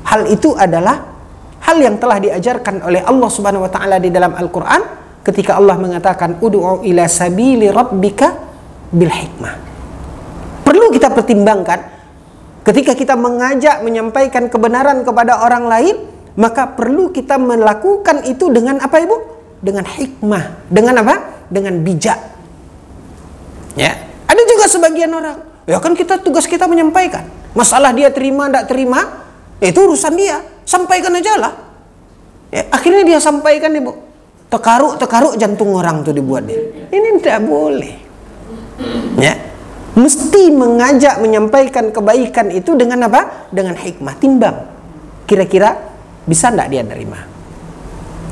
hal itu adalah hal yang telah diajarkan oleh Allah Subhanahu wa taala di dalam Al-Qur'an ketika Allah mengatakan ud'u ila sabili rabbika bil hikmah. Perlu kita pertimbangkan ketika kita mengajak, menyampaikan kebenaran kepada orang lain, maka perlu kita melakukan itu dengan apa, Ibu? Dengan hikmah. Dengan apa? Dengan bijak. Ya. Ada juga sebagian orang, ya kan tugas kita menyampaikan. Masalah dia terima, tidak terima, itu urusan dia. Sampaikan aja lah. Ya, akhirnya dia sampaikan, Ibu. Tekaruk jantung orang tuh dibuat dia. Ini tidak boleh. Ya. Mesti mengajak, menyampaikan kebaikan itu dengan apa? Dengan hikmah. Timbang. Kira-kira bisa tidak dia nerima?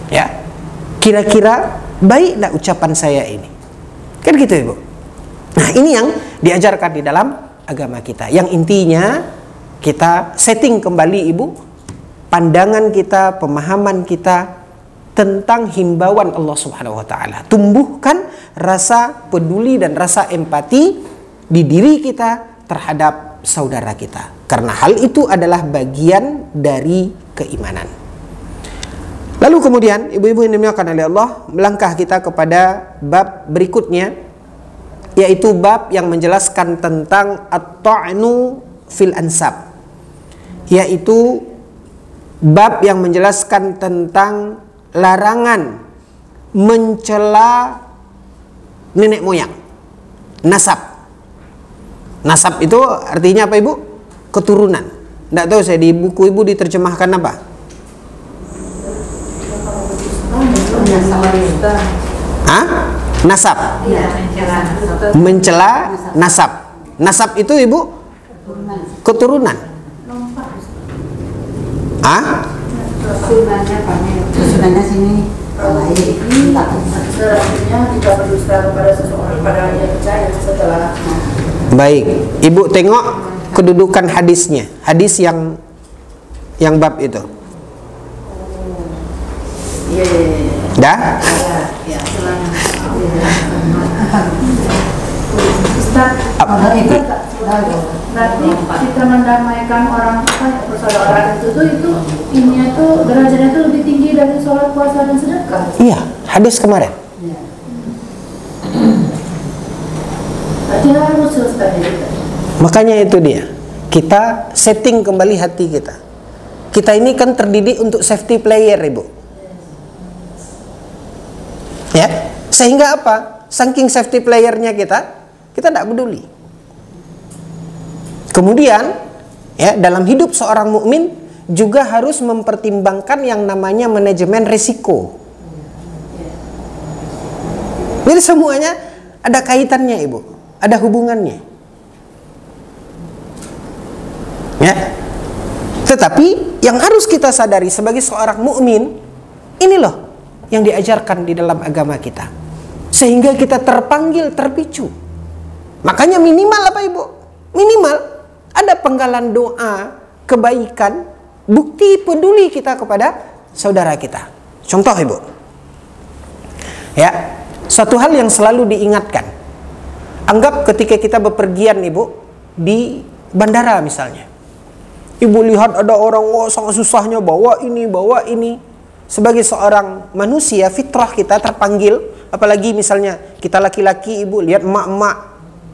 Ya. Kira-kira baik tidak ucapan saya ini? Kan gitu, Ibu. Nah, ini yang diajarkan di dalam agama kita. Yang intinya kita setting kembali, Ibu, pandangan kita, pemahaman kita tentang himbauan Allah Subhanahu wa taala. Tumbuhkan rasa peduli dan rasa empati di diri kita terhadap saudara kita. Karena hal itu adalah bagian dari keimanan. Lalu kemudian, ibu-ibu yang dimuliakan oleh Allah, melangkah kita kepada bab berikutnya, yaitu bab yang menjelaskan tentang at-ta'nu fil ansab. Yaitu bab yang menjelaskan tentang larangan mencela nenek moyang, nasab. Nasab itu artinya apa, Ibu? Keturunan. Tidak tahu saya di buku Ibu diterjemahkan apa? Hah? Nasab. Mencela nasab. Nasab itu, Ibu, keturunan. Hah? Susunannya sini. Selanjutnya kita berdusta kepada seseorang pada yang percaya setelah. Baik, Ibu tengok kedudukan hadisnya. Hadis yang bab itu. Iya. Dah? Ya. Ustaz, berarti kita mendamaikan orang persaudaraan itu ininya tuh derajatnya tuh lebih tinggi dari sholat, puasa dan sedekah. Iya, hadis kemarin. Berarti harus selesai gitu. Makanya itu dia. Kita setting kembali hati kita. Kita ini kan terdidik untuk safety player, Ibu. Ya, sehingga apa? Saking safety playernya kita tidak peduli. Kemudian, ya, dalam hidup seorang mukmin juga harus mempertimbangkan yang namanya manajemen risiko. Jadi semuanya ada kaitannya, Ibu, ada hubungannya. Ya. Tetapi yang harus kita sadari sebagai seorang mukmin, ini loh yang diajarkan di dalam agama kita. Sehingga kita terpanggil, terpicu. Makanya minimal apa, Ibu? Minimal ada penggalan doa kebaikan bukti peduli kita kepada saudara kita. Contoh Ibu, ya, satu hal yang selalu diingatkan. Anggap ketika kita bepergian Ibu di bandara misalnya, Ibu lihat ada orang sangat susahnya bawa ini. Sebagai seorang manusia, fitrah kita terpanggil, apalagi misalnya kita laki-laki Ibu lihat emak-emak,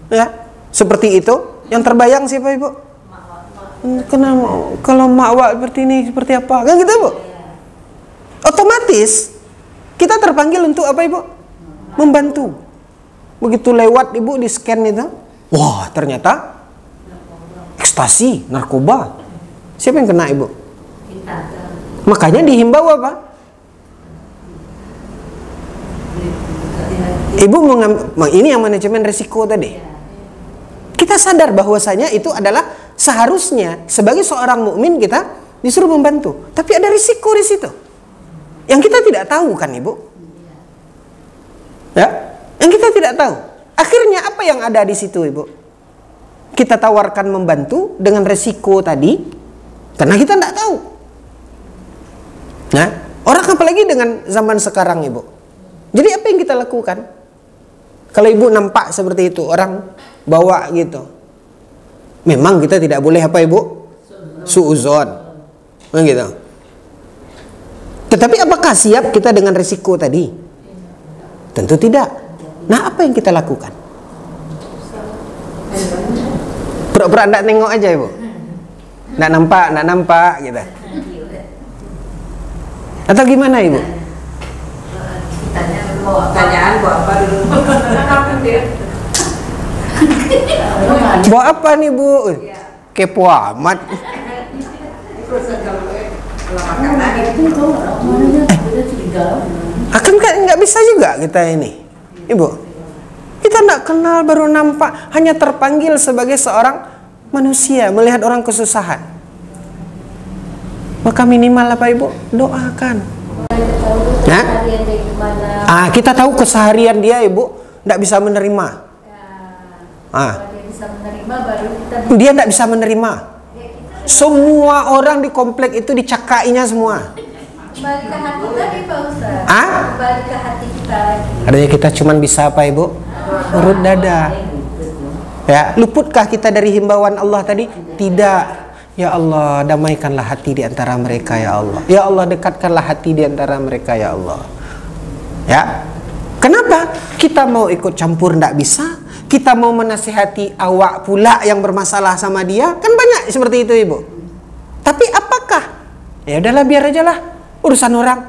ya, seperti itu, yang terbayang siapa Ibu? Kenapa kalau mak seperti ini, seperti apa? Kan gitu Ibu. Otomatis kita terpanggil untuk apa Ibu? Membantu. Begitu lewat Ibu di scan itu, wah ternyata ekstasi, narkoba. Siapa yang kena Ibu? Makanya dihimbau apa? Ibu ini yang manajemen risiko tadi. Kita sadar bahwasanya itu adalah seharusnya sebagai seorang mukmin kita disuruh membantu. Tapi ada risiko di situ yang kita tidak tahu kan Ibu? Ya, yang kita tidak tahu. Akhirnya apa yang ada di situ Ibu? Kita tawarkan membantu dengan risiko tadi karena kita tidak tahu. Nah, orang apalagi dengan zaman sekarang Ibu. Jadi apa yang kita lakukan? Kalau Ibu nampak seperti itu, orang bawa gitu, memang kita tidak boleh apa Ibu? Suuzon, gitu. Tetapi apakah siap kita dengan risiko tadi? Tentu tidak. Nah, apa yang kita lakukan? Pura-pura tidak nengok aja Ibu. Tidak nampak gitu. Atau gimana Ibu? Pertanyaan buat apa dulu? Bawa apa nih Bu? Kepo amat. Akan nggak bisa juga kita ini, Ibu. Kita nggak kenal, baru nampak, hanya terpanggil sebagai seorang manusia melihat orang kesusahan. Maka minimal apa Ibu? Doakan. Nah, kita tahu keseharian dia Ibu tidak bisa menerima. Dia tidak bisa menerima. Semua orang di komplek itu dicakainya semua. Balik ke hati tadi Pak Ustaz. Balik ke hati kita lagi. Artinya kita cuma bisa apa Ibu? Urut dada. Ya, luputkah kita dari himbauan Allah tadi? Tidak. Ya Allah, damaikanlah hati di antara mereka ya Allah. Ya Allah, dekatkanlah hati di antara mereka ya Allah. Ya. Kenapa? Kita mau ikut campur tidak bisa. Kita mau menasihati awak pula yang bermasalah sama dia. Kan banyak seperti itu Ibu. Tapi apakah? Ya udahlah, biar aja lah urusan orang.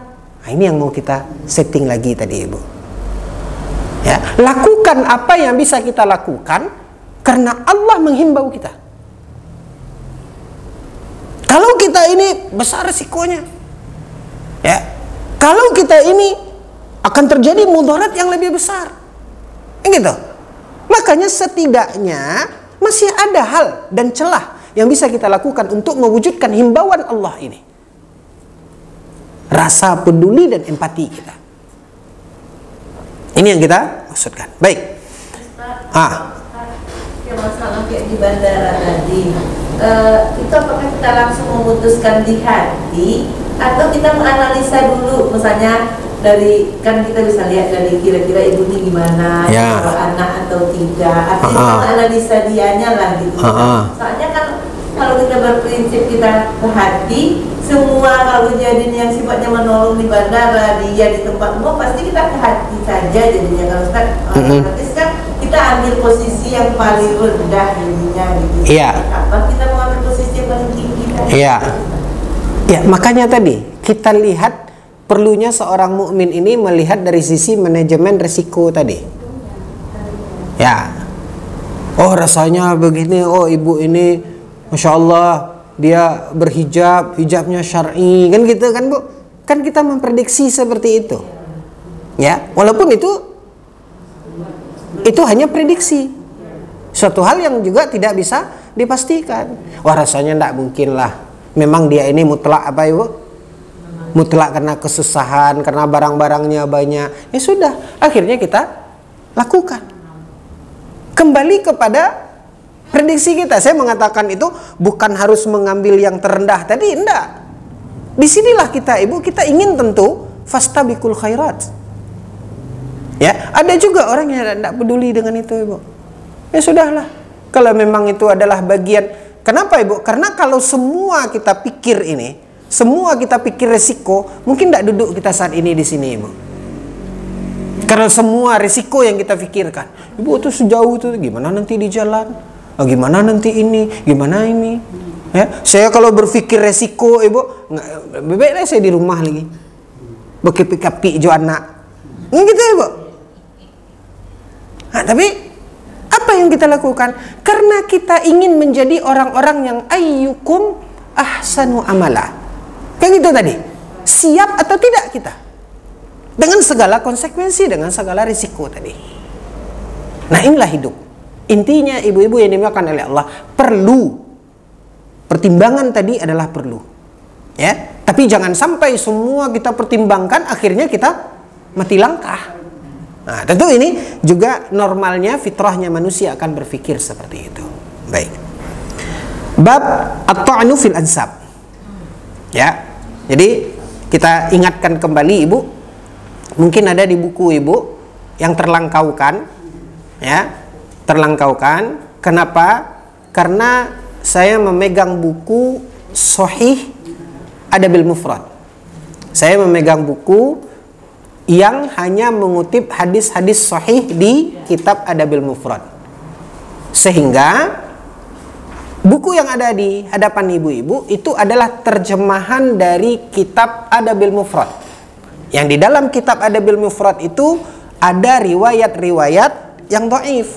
Nah, ini yang mau kita setting lagi tadi Ibu. Ya, lakukan apa yang bisa kita lakukan karena Allah menghimbau kita. Kalau kita ini besar resikonya, ya, kalau kita ini akan terjadi mudarat yang lebih besar, gitu. Makanya setidaknya masih ada hal dan celah yang bisa kita lakukan untuk mewujudkan himbauan Allah ini. Rasa peduli dan empati kita. Ini yang kita maksudkan. Baik. Yang masalah kayak di bandara tadi, itu apakah kita langsung memutuskan di hati atau kita menganalisa dulu, misalnya dari, kan kita bisa lihat dari kira-kira ibu ini gimana, ya, anak atau tidak, atau kita menganalisa dianya lah gitu. Soalnya kan kalau kita berprinsip kita ke hati, semua kalau kejadian yang sifatnya menolong di bandara, dia di tempat umum, pasti kita ke hati saja jadinya. Kalau Ustaz, otomatis kan kita ambil posisi yang paling rendah jadinya gitu. Iya. Apa kita mau ambil posisi yang paling tinggi? Iya. Ya, makanya tadi kita lihat perlunya seorang mukmin ini melihat dari sisi manajemen risiko tadi. Ya. Oh, rasanya begini. Oh, ibu ini Masya Allah dia berhijab, hijabnya syar'i, kan gitu kan Bu? Kan kita memprediksi seperti itu. Ya, walaupun itu hanya prediksi. Suatu hal yang juga tidak bisa dipastikan. Wah, rasanya tidak mungkin lah. Memang dia ini mutlak apa Ibu? Mutlak karena kesusahan, karena barang-barangnya banyak. Ya sudah, akhirnya kita lakukan. Kembali kepada prediksi kita. Saya mengatakan itu bukan harus mengambil yang terendah tadi, enggak. disinilah kita ibu, kita ingin tentu fastabiqul khairat. Ya, ada juga orang yang tidak peduli dengan itu ibu. Ya sudahlah, kalau memang itu adalah bagian. Kenapa ibu? Karena kalau semua kita pikir ini, semua kita pikir resiko, mungkin tidak duduk kita saat ini di sini ibu. Karena semua resiko yang kita pikirkan, ibu tuh sejauh itu gimana nanti di jalan, gimana nanti ini, gimana ini. Ya, saya kalau berpikir resiko ibu, bebeknya saya di rumah lagi, berkepi-kepi jo anak, gitu ibu. Nah, tapi apa yang kita lakukan? Karena kita ingin menjadi orang-orang yang ayyukum ahsanu amala. Kayak gitu tadi. Siap atau tidak kita? Dengan segala konsekuensi, dengan segala risiko tadi. Nah, inilah hidup. Intinya ibu-ibu yang dimakan oleh Allah, perlu. Pertimbangan tadi adalah perlu. Ya, tapi jangan sampai semua kita pertimbangkan akhirnya kita mati langkah. Nah, tentu ini juga normalnya, fitrahnya manusia akan berpikir seperti itu. Baik. Bab at-ta'nu fil ansab. Ya. Jadi kita ingatkan kembali ibu, mungkin ada di buku ibu yang terlangkaukan, ya, terlangkaukan. Kenapa? Karena saya memegang buku Sahih Adabil Mufrad. Saya memegang buku yang hanya mengutip hadis-hadis sahih di kitab Adabil Mufrad. Sehingga buku yang ada di hadapan ibu-ibu itu adalah terjemahan dari kitab Adabil Mufrad. Yang di dalam kitab Adabil Mufrad itu ada riwayat-riwayat yang dhaif.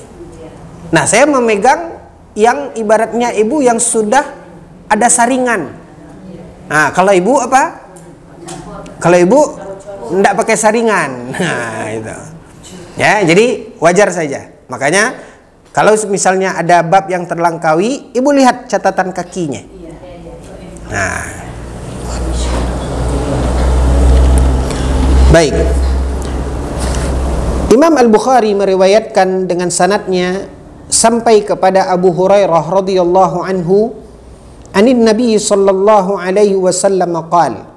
Nah, saya memegang yang ibaratnya ibu yang sudah ada saringan. Nah, kalau ibu apa? Kalau ibu tidak pakai saringan. Nah, itu. Ya, jadi wajar saja. Makanya kalau misalnya ada bab yang terlangkaui, ibu lihat catatan kakinya. Nah. Baik. Imam Al-Bukhari meriwayatkan dengan sanadnya sampai kepada Abu Hurairah radhiyallahu anhu, anin Nabi sallallahu alaihi wasallam qala,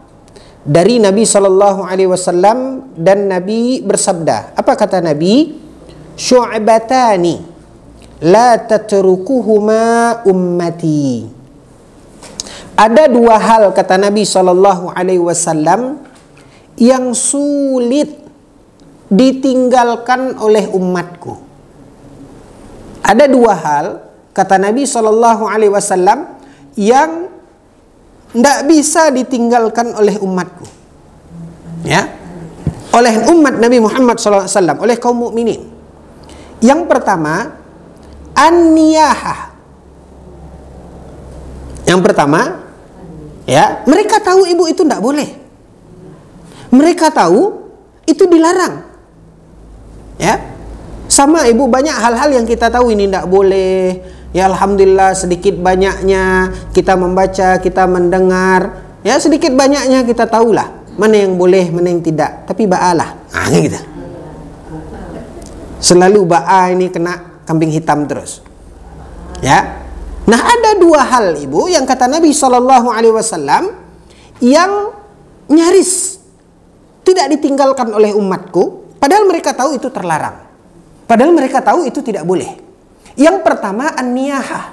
dari Nabi sallallahu alaihi wasallam, dan Nabi bersabda. Apa kata Nabi? Syu'batani la tatrukuhuma ummati. Ada dua hal kata Nabi sallallahu alaihi wasallam yang sulit ditinggalkan oleh umatku. Ada dua hal kata Nabi sallallahu alaihi wasallam yang tidak bisa ditinggalkan oleh umatku, ya, oleh umat Nabi Muhammad SAW, oleh kaum mukminin. Yang pertama, an-niyahah. Yang pertama, ya, mereka tahu ibu itu tidak boleh. Mereka tahu itu dilarang, ya. Sama ibu, banyak hal-hal yang kita tahu ini tidak boleh. Ya, alhamdulillah sedikit banyaknya kita membaca, kita mendengar, ya, sedikit banyaknya kita tahulah mana yang boleh, mana yang tidak. Tapi ba'alah, gitu. Selalu ba'a ini kena kambing hitam terus, ya. Nah, ada dua hal ibu yang kata Nabi SAW yang nyaris tidak ditinggalkan oleh umatku, padahal mereka tahu itu terlarang, padahal mereka tahu itu tidak boleh. Yang pertama, an-niyahah.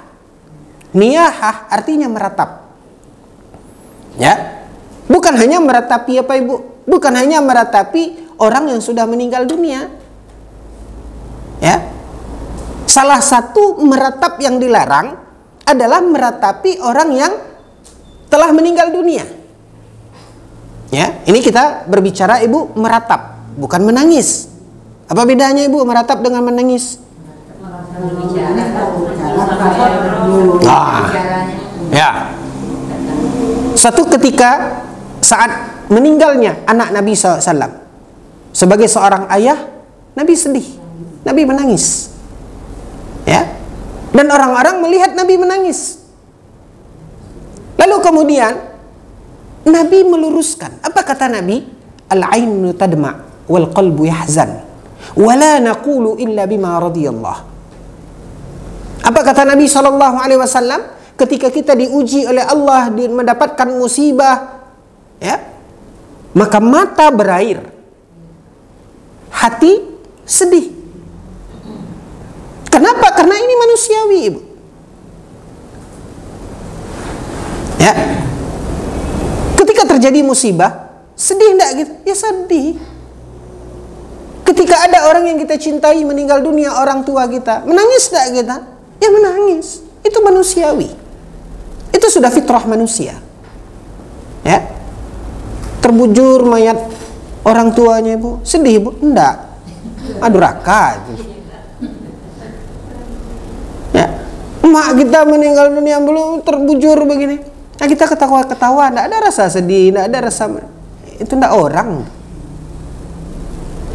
Niyahah artinya meratap. Ya. Bukan hanya meratapi apa ibu? Bukan hanya meratapi orang yang sudah meninggal dunia. Ya. Salah satu meratap yang dilarang adalah meratapi orang yang telah meninggal dunia. Ya, ini kita berbicara ibu meratap, bukan menangis. Apa bedanya ibu meratap dengan menangis? Ya. Satu ketika saat meninggalnya anak Nabi SAW, sebagai seorang ayah, Nabi sedih, Nabi menangis, ya. Dan orang-orang melihat Nabi menangis. Lalu kemudian Nabi meluruskan. Apa kata Nabi? Al-ainu tadma' wal qalbu yahzan, wa la naqulu illa bima radiyallah. Apa kata Nabi SAW ketika kita diuji oleh Allah, mendapatkan musibah, ya, maka mata berair, hati sedih. Kenapa? Karena ini manusiawi, Ibu. Ya. Ketika terjadi musibah, sedih enggak gitu? Ya sedih. Ketika ada orang yang kita cintai meninggal dunia, orang tua kita, menangis enggak kita? Ya menangis. Itu manusiawi. Itu sudah fitrah manusia. Ya. Terbujur mayat orang tuanya, Ibu. Sedih, Ibu? Enggak. Durhaka. Ya. Emak kita meninggal dunia belum terbujur begini. Nah, kita ketawa-ketawa, enggak ada rasa sedih, enggak ada rasa, itu enggak orang.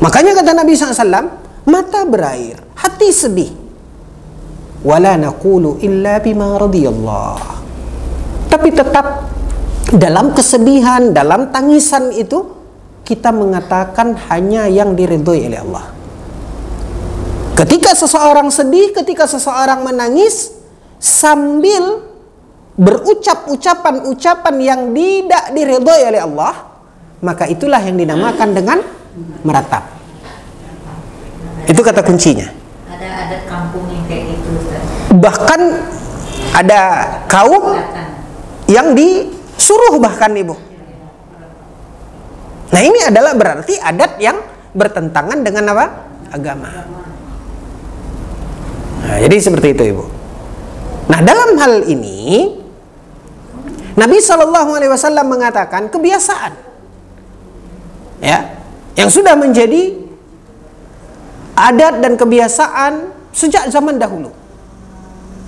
Makanya kata Nabi SAW, mata berair, hati sedih. Wala naqulu illa bima radiyallah. Tapi tetap dalam kesedihan, dalam tangisan itu, kita mengatakan hanya yang diridhoi oleh Allah. Ketika seseorang sedih, ketika seseorang menangis, sambil berucap ucapan-ucapan yang tidak diridhoi oleh Allah, maka itulah yang dinamakan dengan meratap. Itu kata kuncinya. Ada adat kampung yang kayak gitu, Ustaz. Bahkan ada kaum yang disuruh bahkan, Ibu. Nah, ini adalah berarti adat yang bertentangan dengan apa? Agama. Nah, jadi seperti itu, Ibu. Nah, dalam hal ini Nabi SAW mengatakan kebiasaan, ya, yang sudah menjadi adat dan kebiasaan sejak zaman dahulu.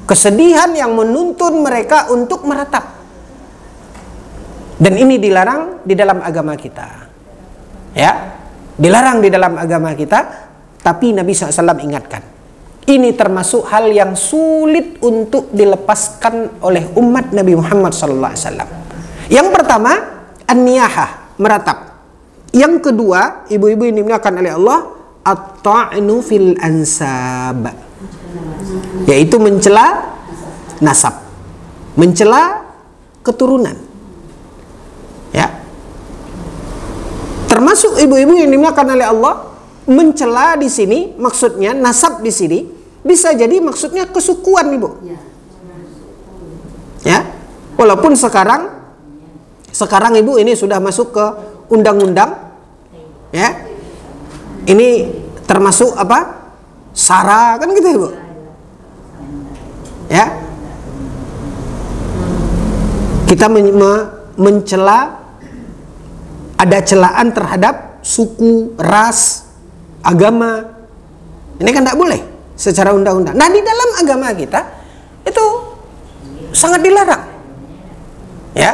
Kesedihan yang menuntun mereka untuk meratap. Dan ini dilarang di dalam agama kita. Ya, dilarang di dalam agama kita, tapi Nabi SAW ingatkan. Ini termasuk hal yang sulit untuk dilepaskan oleh umat Nabi Muhammad SAW. Yang pertama, an-niyahah, meratap. Yang kedua, ibu-ibu ini dimuliakan oleh Allah, at-ta'nu fil ansab, yaitu mencela nasab, mencela keturunan. Ya. Termasuk ibu-ibu yang dimuliakan oleh Allah, mencela di sini maksudnya nasab di sini bisa jadi maksudnya kesukuan, Ibu. Ya. Walaupun sekarang Ibu ini sudah masuk ke undang-undang. Ya. Ini termasuk apa? SARA kan gitu, Ibu. Ya. Kita mencela, ada celaan terhadap suku, ras, agama. Ini kan tidak boleh secara undang-undang. Nah, di dalam agama kita itu sangat dilarang. Ya.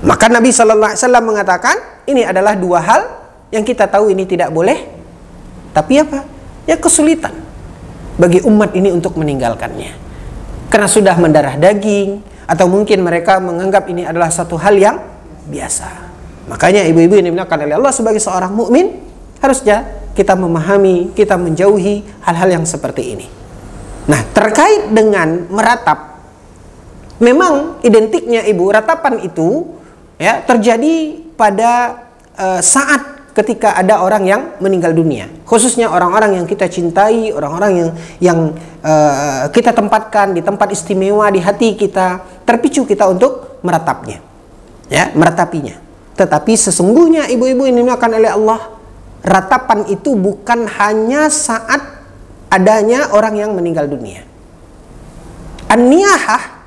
Maka Nabi SAW mengatakan ini adalah dua hal yang kita tahu ini tidak boleh, tapi apa? Ya kesulitan bagi umat ini untuk meninggalkannya. Karena sudah mendarah daging, atau mungkin mereka menganggap ini adalah satu hal yang biasa. Makanya ibu-ibu yang dimuliakan oleh Allah, sebagai seorang mukmin harusnya kita memahami, kita menjauhi hal-hal yang seperti ini. Nah, terkait dengan meratap, memang identiknya, Ibu, ratapan itu ya terjadi pada saat ketika ada orang yang meninggal dunia, khususnya orang-orang yang kita cintai, orang-orang yang kita tempatkan di tempat istimewa di hati kita, terpicu kita untuk meratapnya, ya, meratapinya. Tetapi sesungguhnya ibu-ibu ini dimuliakan oleh Allah, ratapan itu bukan hanya saat adanya orang yang meninggal dunia. An-niyahah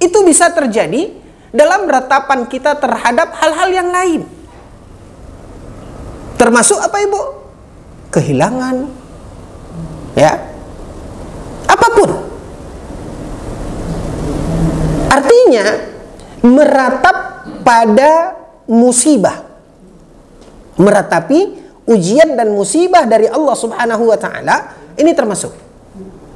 itu bisa terjadi dalam ratapan kita terhadap hal-hal yang lain. Termasuk apa, Ibu? Kehilangan, ya, apapun. Artinya meratap pada musibah, meratapi ujian dan musibah dari Allah Subhanahu wa taala, ini termasuk.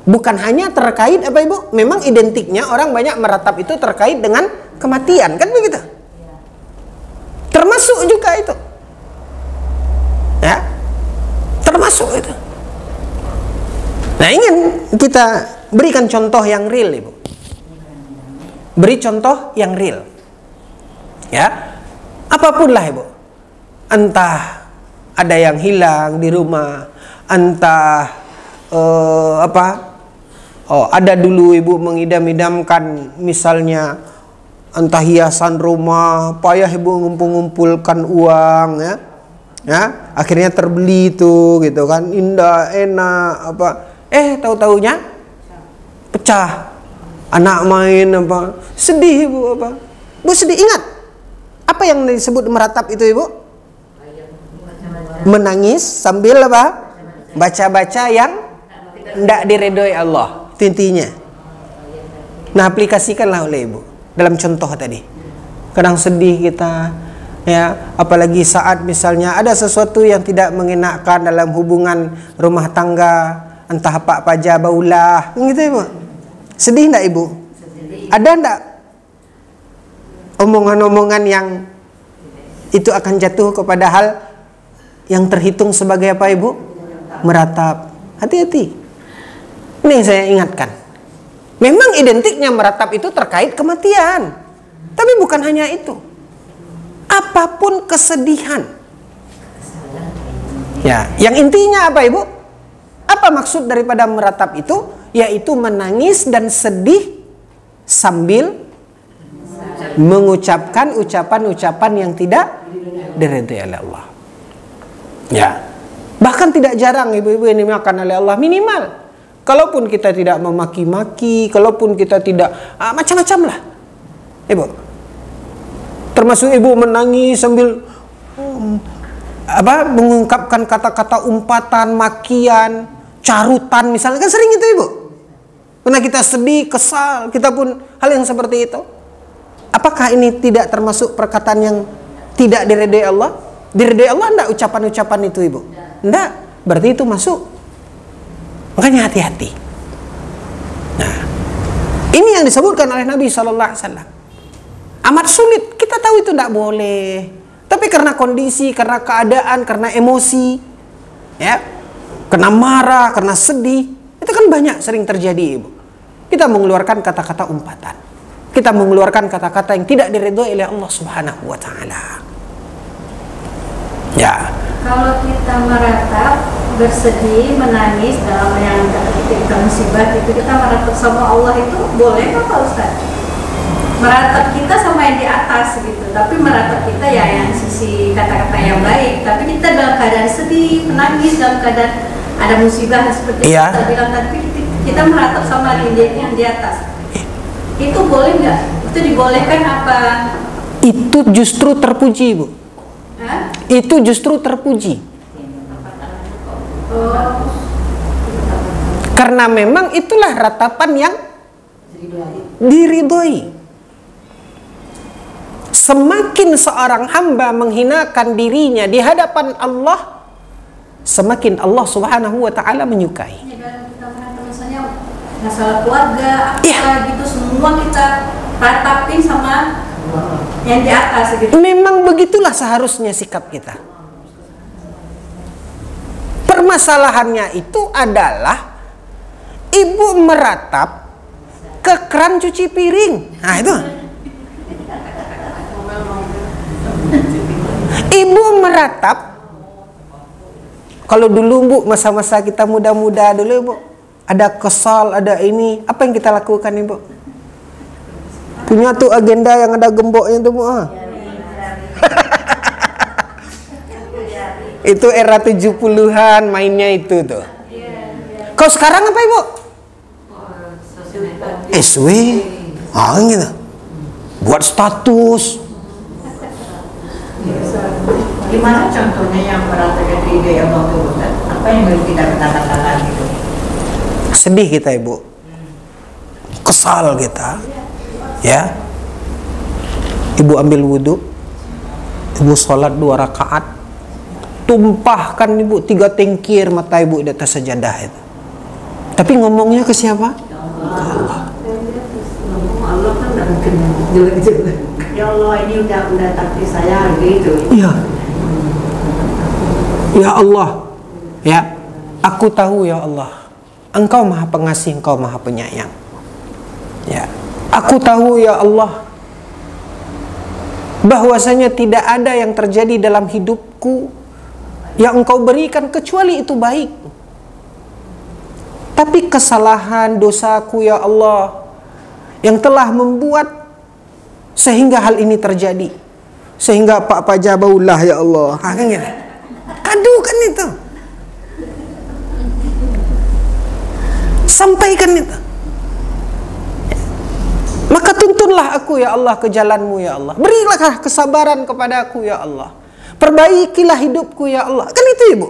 Bukan hanya terkait apa, Ibu? Memang identiknya orang banyak meratap itu terkait dengan kematian, kan begitu? Termasuk juga itu. Ya, termasuk itu. Nah, ingin kita berikan contoh yang real, Ibu. Beri contoh yang real. Ya. Apapun lah ibu, entah ada yang hilang di rumah, entah ada dulu ibu mengidam-idamkan misalnya entah hiasan rumah, payah ibu ngumpul-ngumpulkan uang ya, akhirnya terbeli itu gitu kan, indah, enak tahu-taunya pecah, anak main sedih ibu bu sedih. Ingat apa yang disebut meratap itu ibu? Menangis sambil baca-baca yang tidak diredoi Allah, itu intinya. Nah, aplikasikanlah oleh ibu dalam contoh tadi. Kadang sedih kita, ya, apalagi saat misalnya ada sesuatu yang tidak mengenakan dalam hubungan rumah tangga, entah apa paja baulah, gitu ibu. Sedih enggak ibu? Ada enggak omongan-omongan yang itu akan jatuh kepada hal yang terhitung sebagai apa ibu? Meratap. Hati-hati. Ini saya ingatkan. Memang identiknya meratap itu terkait kematian. Tapi bukan hanya itu. Apapun kesedihan. Ya, yang intinya apa ibu? Apa maksud daripada meratap itu? Yaitu menangis dan sedih sambil mengucapkan ucapan-ucapan yang tidak diridhai oleh Allah. Ya. Bahkan tidak jarang ibu-ibu yang dimakan oleh Allah, minimal kalaupun kita tidak memaki-maki, kalaupun kita tidak macam-macam lah. Ibu. Termasuk ibu menangis sambil mengungkapkan kata-kata umpatan, makian, carutan misalnya, kan sering itu ibu. Pernah kita sedih, kesal, kita pun hal yang seperti itu. Apakah ini tidak termasuk perkataan yang tidak diridhai Allah? Diridhai Allah enggak ucapan-ucapan itu ibu? Enggak, berarti itu masuk. Makanya hati-hati. Nah, ini yang disebutkan oleh Nabi SAW. Amat sulit, kita tahu itu enggak boleh. Tapi karena kondisi, karena keadaan, karena emosi, ya, karena marah, karena sedih, itu kan banyak sering terjadi ibu. Kita mengeluarkan kata-kata umpatan. Kita mengeluarkan kata-kata yang tidak diridhoi oleh Allah Subhanahu wa taala. Ya. Kalau kita meratap, bersedih, menangis dalam yang ketika musibah itu, kita meratap sama Allah, itu boleh nggak Pak Ustaz? Meratap kita sama yang di atas gitu, tapi meratap kita ya yang sisi kata-kata yang baik, tapi kita dalam keadaan sedih, menangis, dalam keadaan ada musibah seperti yang kita bilang tadi, kita meratap sama yang di atas. Itu boleh nggak? Itu dibolehkan apa? Itu justru terpuji ibu. Hah? Itu justru terpuji. Karena memang itulah ratapan yang diridhoi. Semakin seorang hamba menghinakan dirinya di hadapan Allah, semakin Allah Subhanahu wa taala menyukai. Misalnya masalah keluarga, gitu semua kita ratapin sama yang di atas gitu. Memang begitulah seharusnya sikap kita. Permasalahannya itu adalah ibu meratap ke keran cuci piring. Nah itu. Ibu meratap. Kalau dulu bu, masa-masa kita muda-muda dulu bu, ada kesal, ada ini, apa yang kita lakukan ibu? Punya tuh agenda yang ada gemboknya tuh bu. Itu era 70-an mainnya itu tuh. Kau sekarang apa ibu? SW. Gitu. Buat status. Gimana contohnya yang meratap ide yang mau Ustaz? Apa yang harus kita katakan gitu? Sedih kita ibu, kesal kita, ya. Ibu ambil wudhu, ibu sholat 2 rakaat, tumpahkan ibu 3 tengkir mata ibu di atas sajadah itu. Tapi ngomongnya ke siapa? Ke Allah. Allah kan nggak mungkin jelek-jelek. Ya Allah, ini udah takdir saya gitu. Iya. Ya Allah, ya, aku tahu ya Allah, Engkau Maha Pengasih, Engkau Maha Penyayang. Ya, aku tahu ya Allah, bahwasanya tidak ada yang terjadi dalam hidupku yang engkau berikan kecuali itu baik. Tapi kesalahan dosaku ya Allah yang telah membuat sehingga hal ini terjadi, sehingga Pak Pajabaulah ya Allah. Kan gitu. Aduh kan itu. Sampaikan itu. Maka tuntunlah aku ya Allah ke jalanmu ya Allah. Berilah kesabaran kepada aku ya Allah. Perbaikilah hidupku ya Allah. Kan itu ibu.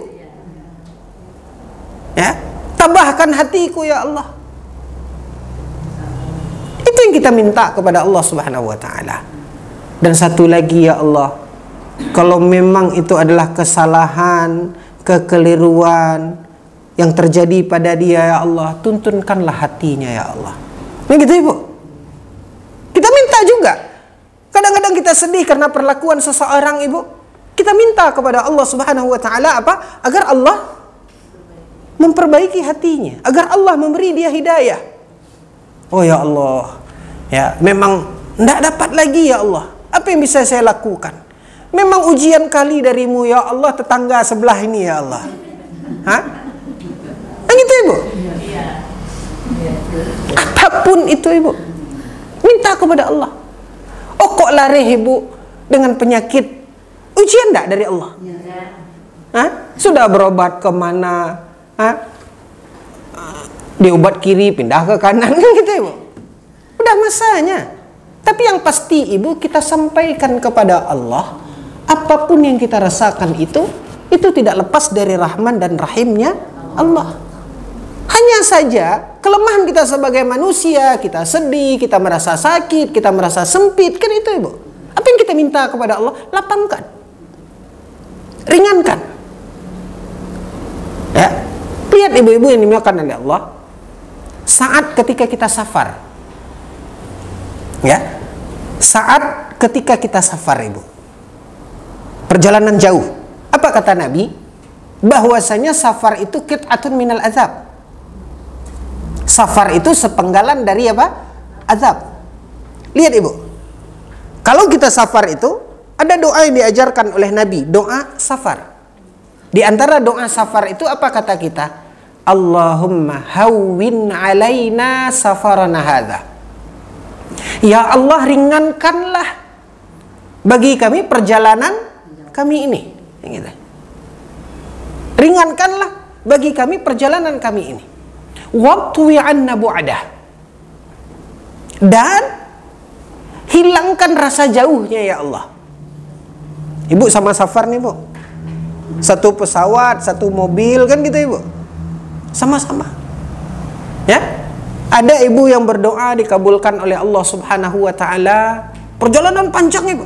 Ya, tabahkan hatiku ya Allah. Itu yang kita minta kepada Allah Subhanahu wa taala. Dan satu lagi ya Allah, kalau memang itu adalah kesalahan, kekeliruan yang terjadi pada dia ya Allah, tuntunkanlah hatinya ya Allah. Ini gitu ibu. Kita minta juga. Kadang-kadang kita sedih karena perlakuan seseorang ibu. Kita minta kepada Allah Subhanahu wa taala apa? Agar Allah memperbaiki hatinya, agar Allah memberi dia hidayah. Oh ya Allah, ya memang tidak dapat lagi ya Allah. Apa yang bisa saya lakukan? Memang ujian kali darimu ya Allah, tetangga sebelah ini ya Allah. Hah? Gitu ibu. Apapun itu ibu, minta kepada Allah. Oh kok lari ibu dengan penyakit? Ujian enggak dari Allah? Hah? Sudah berobat kemana? Hah? Diobat kiri pindah ke kanan kan gitu ibu. Udah masanya. Tapi yang pasti ibu, kita sampaikan kepada Allah apapun yang kita rasakan itu tidak lepas dari rahman dan rahimnya Allah. Hanya saja kelemahan kita sebagai manusia, kita sedih, kita merasa sakit, kita merasa sempit, kan itu ibu. Apa yang kita minta kepada Allah? Lapangkan, ringankan. Ya, lihat ibu-ibu yang dimuliakan oleh Allah, saat ketika kita safar, ya, saat ketika kita safar ibu, perjalanan jauh, apa kata Nabi? Bahwasanya safar itu qit'atun minal azab. Safar itu sepenggalan dari apa? Azab. Lihat ibu, kalau kita safar itu ada doa yang diajarkan oleh Nabi, doa safar. Di antara doa safar itu apa kata kita? Allahumma hawwin alaina safarana hadza. Ya Allah, ringankanlah bagi kami perjalanan kami ini. Gitu. Ringankanlah bagi kami perjalanan kami ini. Waqtu anna bu'adah. Dan hilangkan rasa jauhnya ya Allah. Ibu sama safar nih bu, satu pesawat, satu mobil kan gitu ibu, sama-sama. Ya, ada ibu yang berdoa dikabulkan oleh Allah Subhanahu wa taala, perjalanan panjang ibu.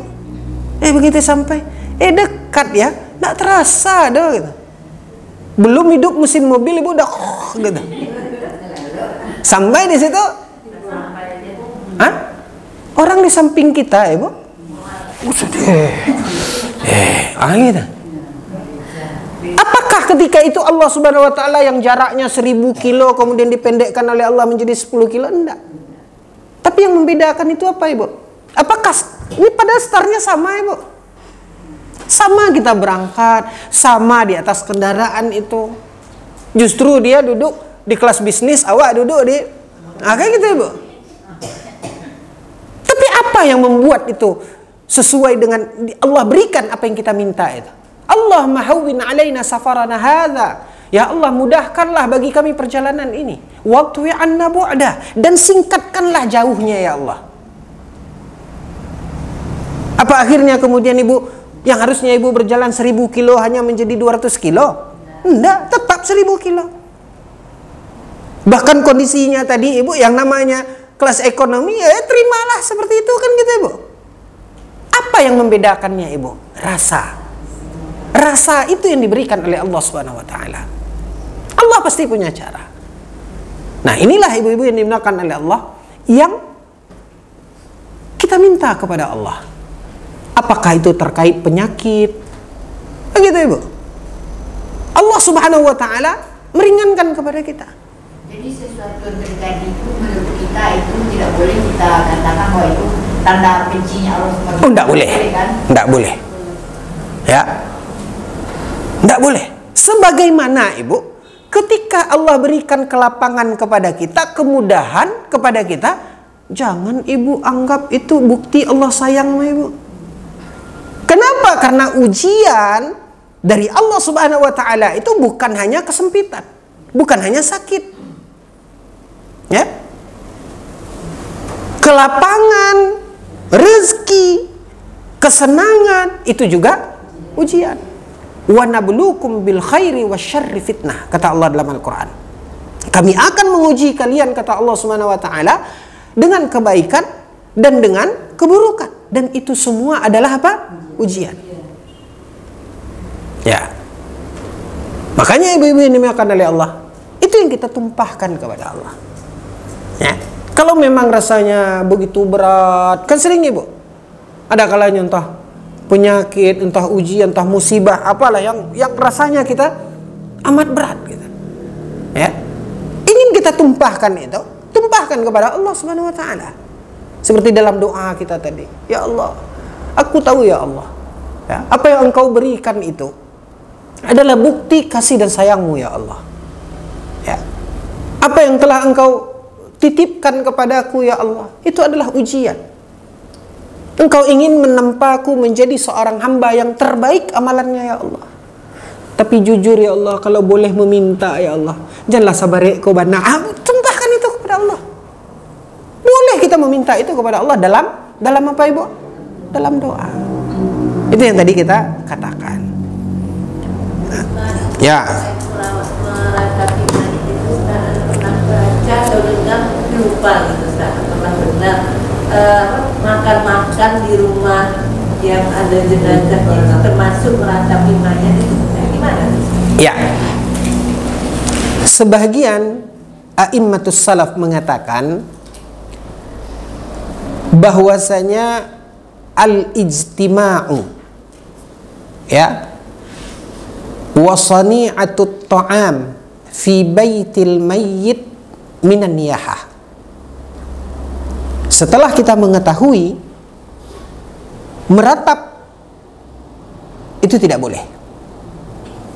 Begitu sampai dekat ya, enggak terasa dah gitu. Belum hidup mesin mobil ibu udah gitu. Sampai di situ, orang di samping kita ibu, gitu. Apakah ketika itu Allah Subhanahu wa taala yang jaraknya 1000 kilo kemudian dipendekkan oleh Allah menjadi 10 kilo? Enggak. Tapi yang membedakan itu apa ibu? Apakah ini pada startnya sama ibu? Sama kita berangkat, sama di atas kendaraan itu. Justru dia duduk di kelas bisnis, awak duduk di kayak gitu ibu. Tapi apa yang membuat itu sesuai dengan Allah berikan apa yang kita minta itu? Allah mahawwin alaina safarana hadza. Ya Allah, mudahkanlah bagi kami perjalanan ini. Waqtu anna bu'da, dan singkatkanlah jauhnya ya Allah. Apa akhirnya kemudian ibu yang harusnya ibu berjalan 1000 kilo hanya menjadi 200 kilo? Enggak, tetap 1000 kilo. Bahkan kondisinya tadi ibu yang namanya kelas ekonomi, ya terimalah seperti itu kan gitu ibu. Apa yang membedakannya ibu? Rasa. Rasa itu yang diberikan oleh Allah Subhanahu wa taala. Allah pasti punya cara. Nah, inilah ibu-ibu yang dimuliakan oleh Allah yang kita minta kepada Allah. Apakah itu terkait penyakit? Begitu ibu. Allah Subhanahu wa taala meringankan kepada kita. Jadi sesuatu yang terjadi itu menurut kita itu tidak boleh kita katakan bahwa itu tanda bencinya Allah SWT. Oh, enggak boleh. Kan? Enggak boleh. Ya. Enggak boleh. Sebagaimana Ibu, ketika Allah berikan kelapangan kepada kita, kemudahan kepada kita, jangan Ibu anggap itu bukti Allah sayang sama Ibu. Kenapa? Karena ujian dari Allah Subhanahu wa taala itu bukan hanya kesempitan, bukan hanya sakit. Ya. Kelapangan, rezeki, kesenangan itu juga ujian. Wa nabluukum bil khairi wasyarri fitnah, kata Allah dalam Al-Qur'an. Kami akan menguji kalian, kata Allah Subhanahu wa taala, dengan kebaikan dan dengan keburukan, dan itu semua adalah apa? Ujian. Ya. Makanya ibu-ibu ini dimuliakan oleh Allah, itu yang kita tumpahkan kepada Allah. Ya. Kalau memang rasanya begitu berat, kan sering Ibu, ada kalanya entah penyakit, entah ujian, entah musibah, apalah yang rasanya kita amat berat gitu. Ya. Ingin kita tumpahkan itu, tumpahkan kepada Allah Subhanahu wa taala. Seperti dalam doa kita tadi, ya Allah, aku tahu ya Allah, ya, apa yang Engkau berikan itu adalah bukti kasih dan sayangmu ya Allah. Ya. Apa yang telah Engkau titipkan kepadaku ya Allah, itu adalah ujian. Engkau ingin menempaku menjadi seorang hamba yang terbaik amalannya ya Allah. Tapi jujur ya Allah, kalau boleh meminta ya Allah, janganlah sabarek kau bana. Tumpahkan itu kepada Allah. Boleh kita meminta itu kepada Allah dalam apa Ibu? Dalam doa. Itu yang tadi kita katakan. Ya. Atau dengar lupa gitu, Ustaz, teman benar makan-makan di rumah yang ada jenazah itu termasuk meratapi mayat, itu gimana? Ya, sebagian a'immatus salaf mengatakan bahwasanya al-ijtima'u, ya, wa sani'atut ta'am fi baitil mayyit minan niyahah. Setelah kita mengetahui meratap itu tidak boleh,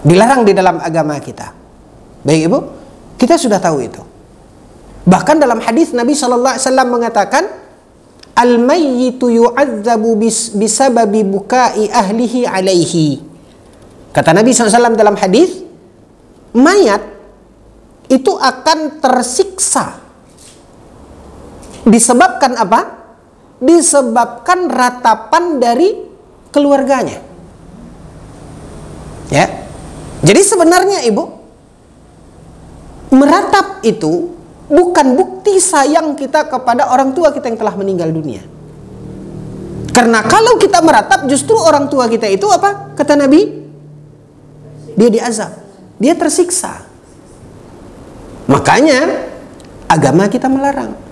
dilarang di dalam agama kita. Baik Ibu, kita sudah tahu itu. Bahkan dalam hadis Nabi SAW mengatakan, al-mayyitu yu'adzabu bisababi bukai ahlihi alaihi. Kata Nabi SAW dalam hadis, mayat itu akan tersiksa disebabkan apa? Disebabkan ratapan dari keluarganya. Ya. Jadi sebenarnya Ibu, meratap itu bukan bukti sayang kita kepada orang tua kita yang telah meninggal dunia. Karena kalau kita meratap, justru orang tua kita itu apa? Kata Nabi, dia diazab, dia tersiksa. Makanya agama kita melarang.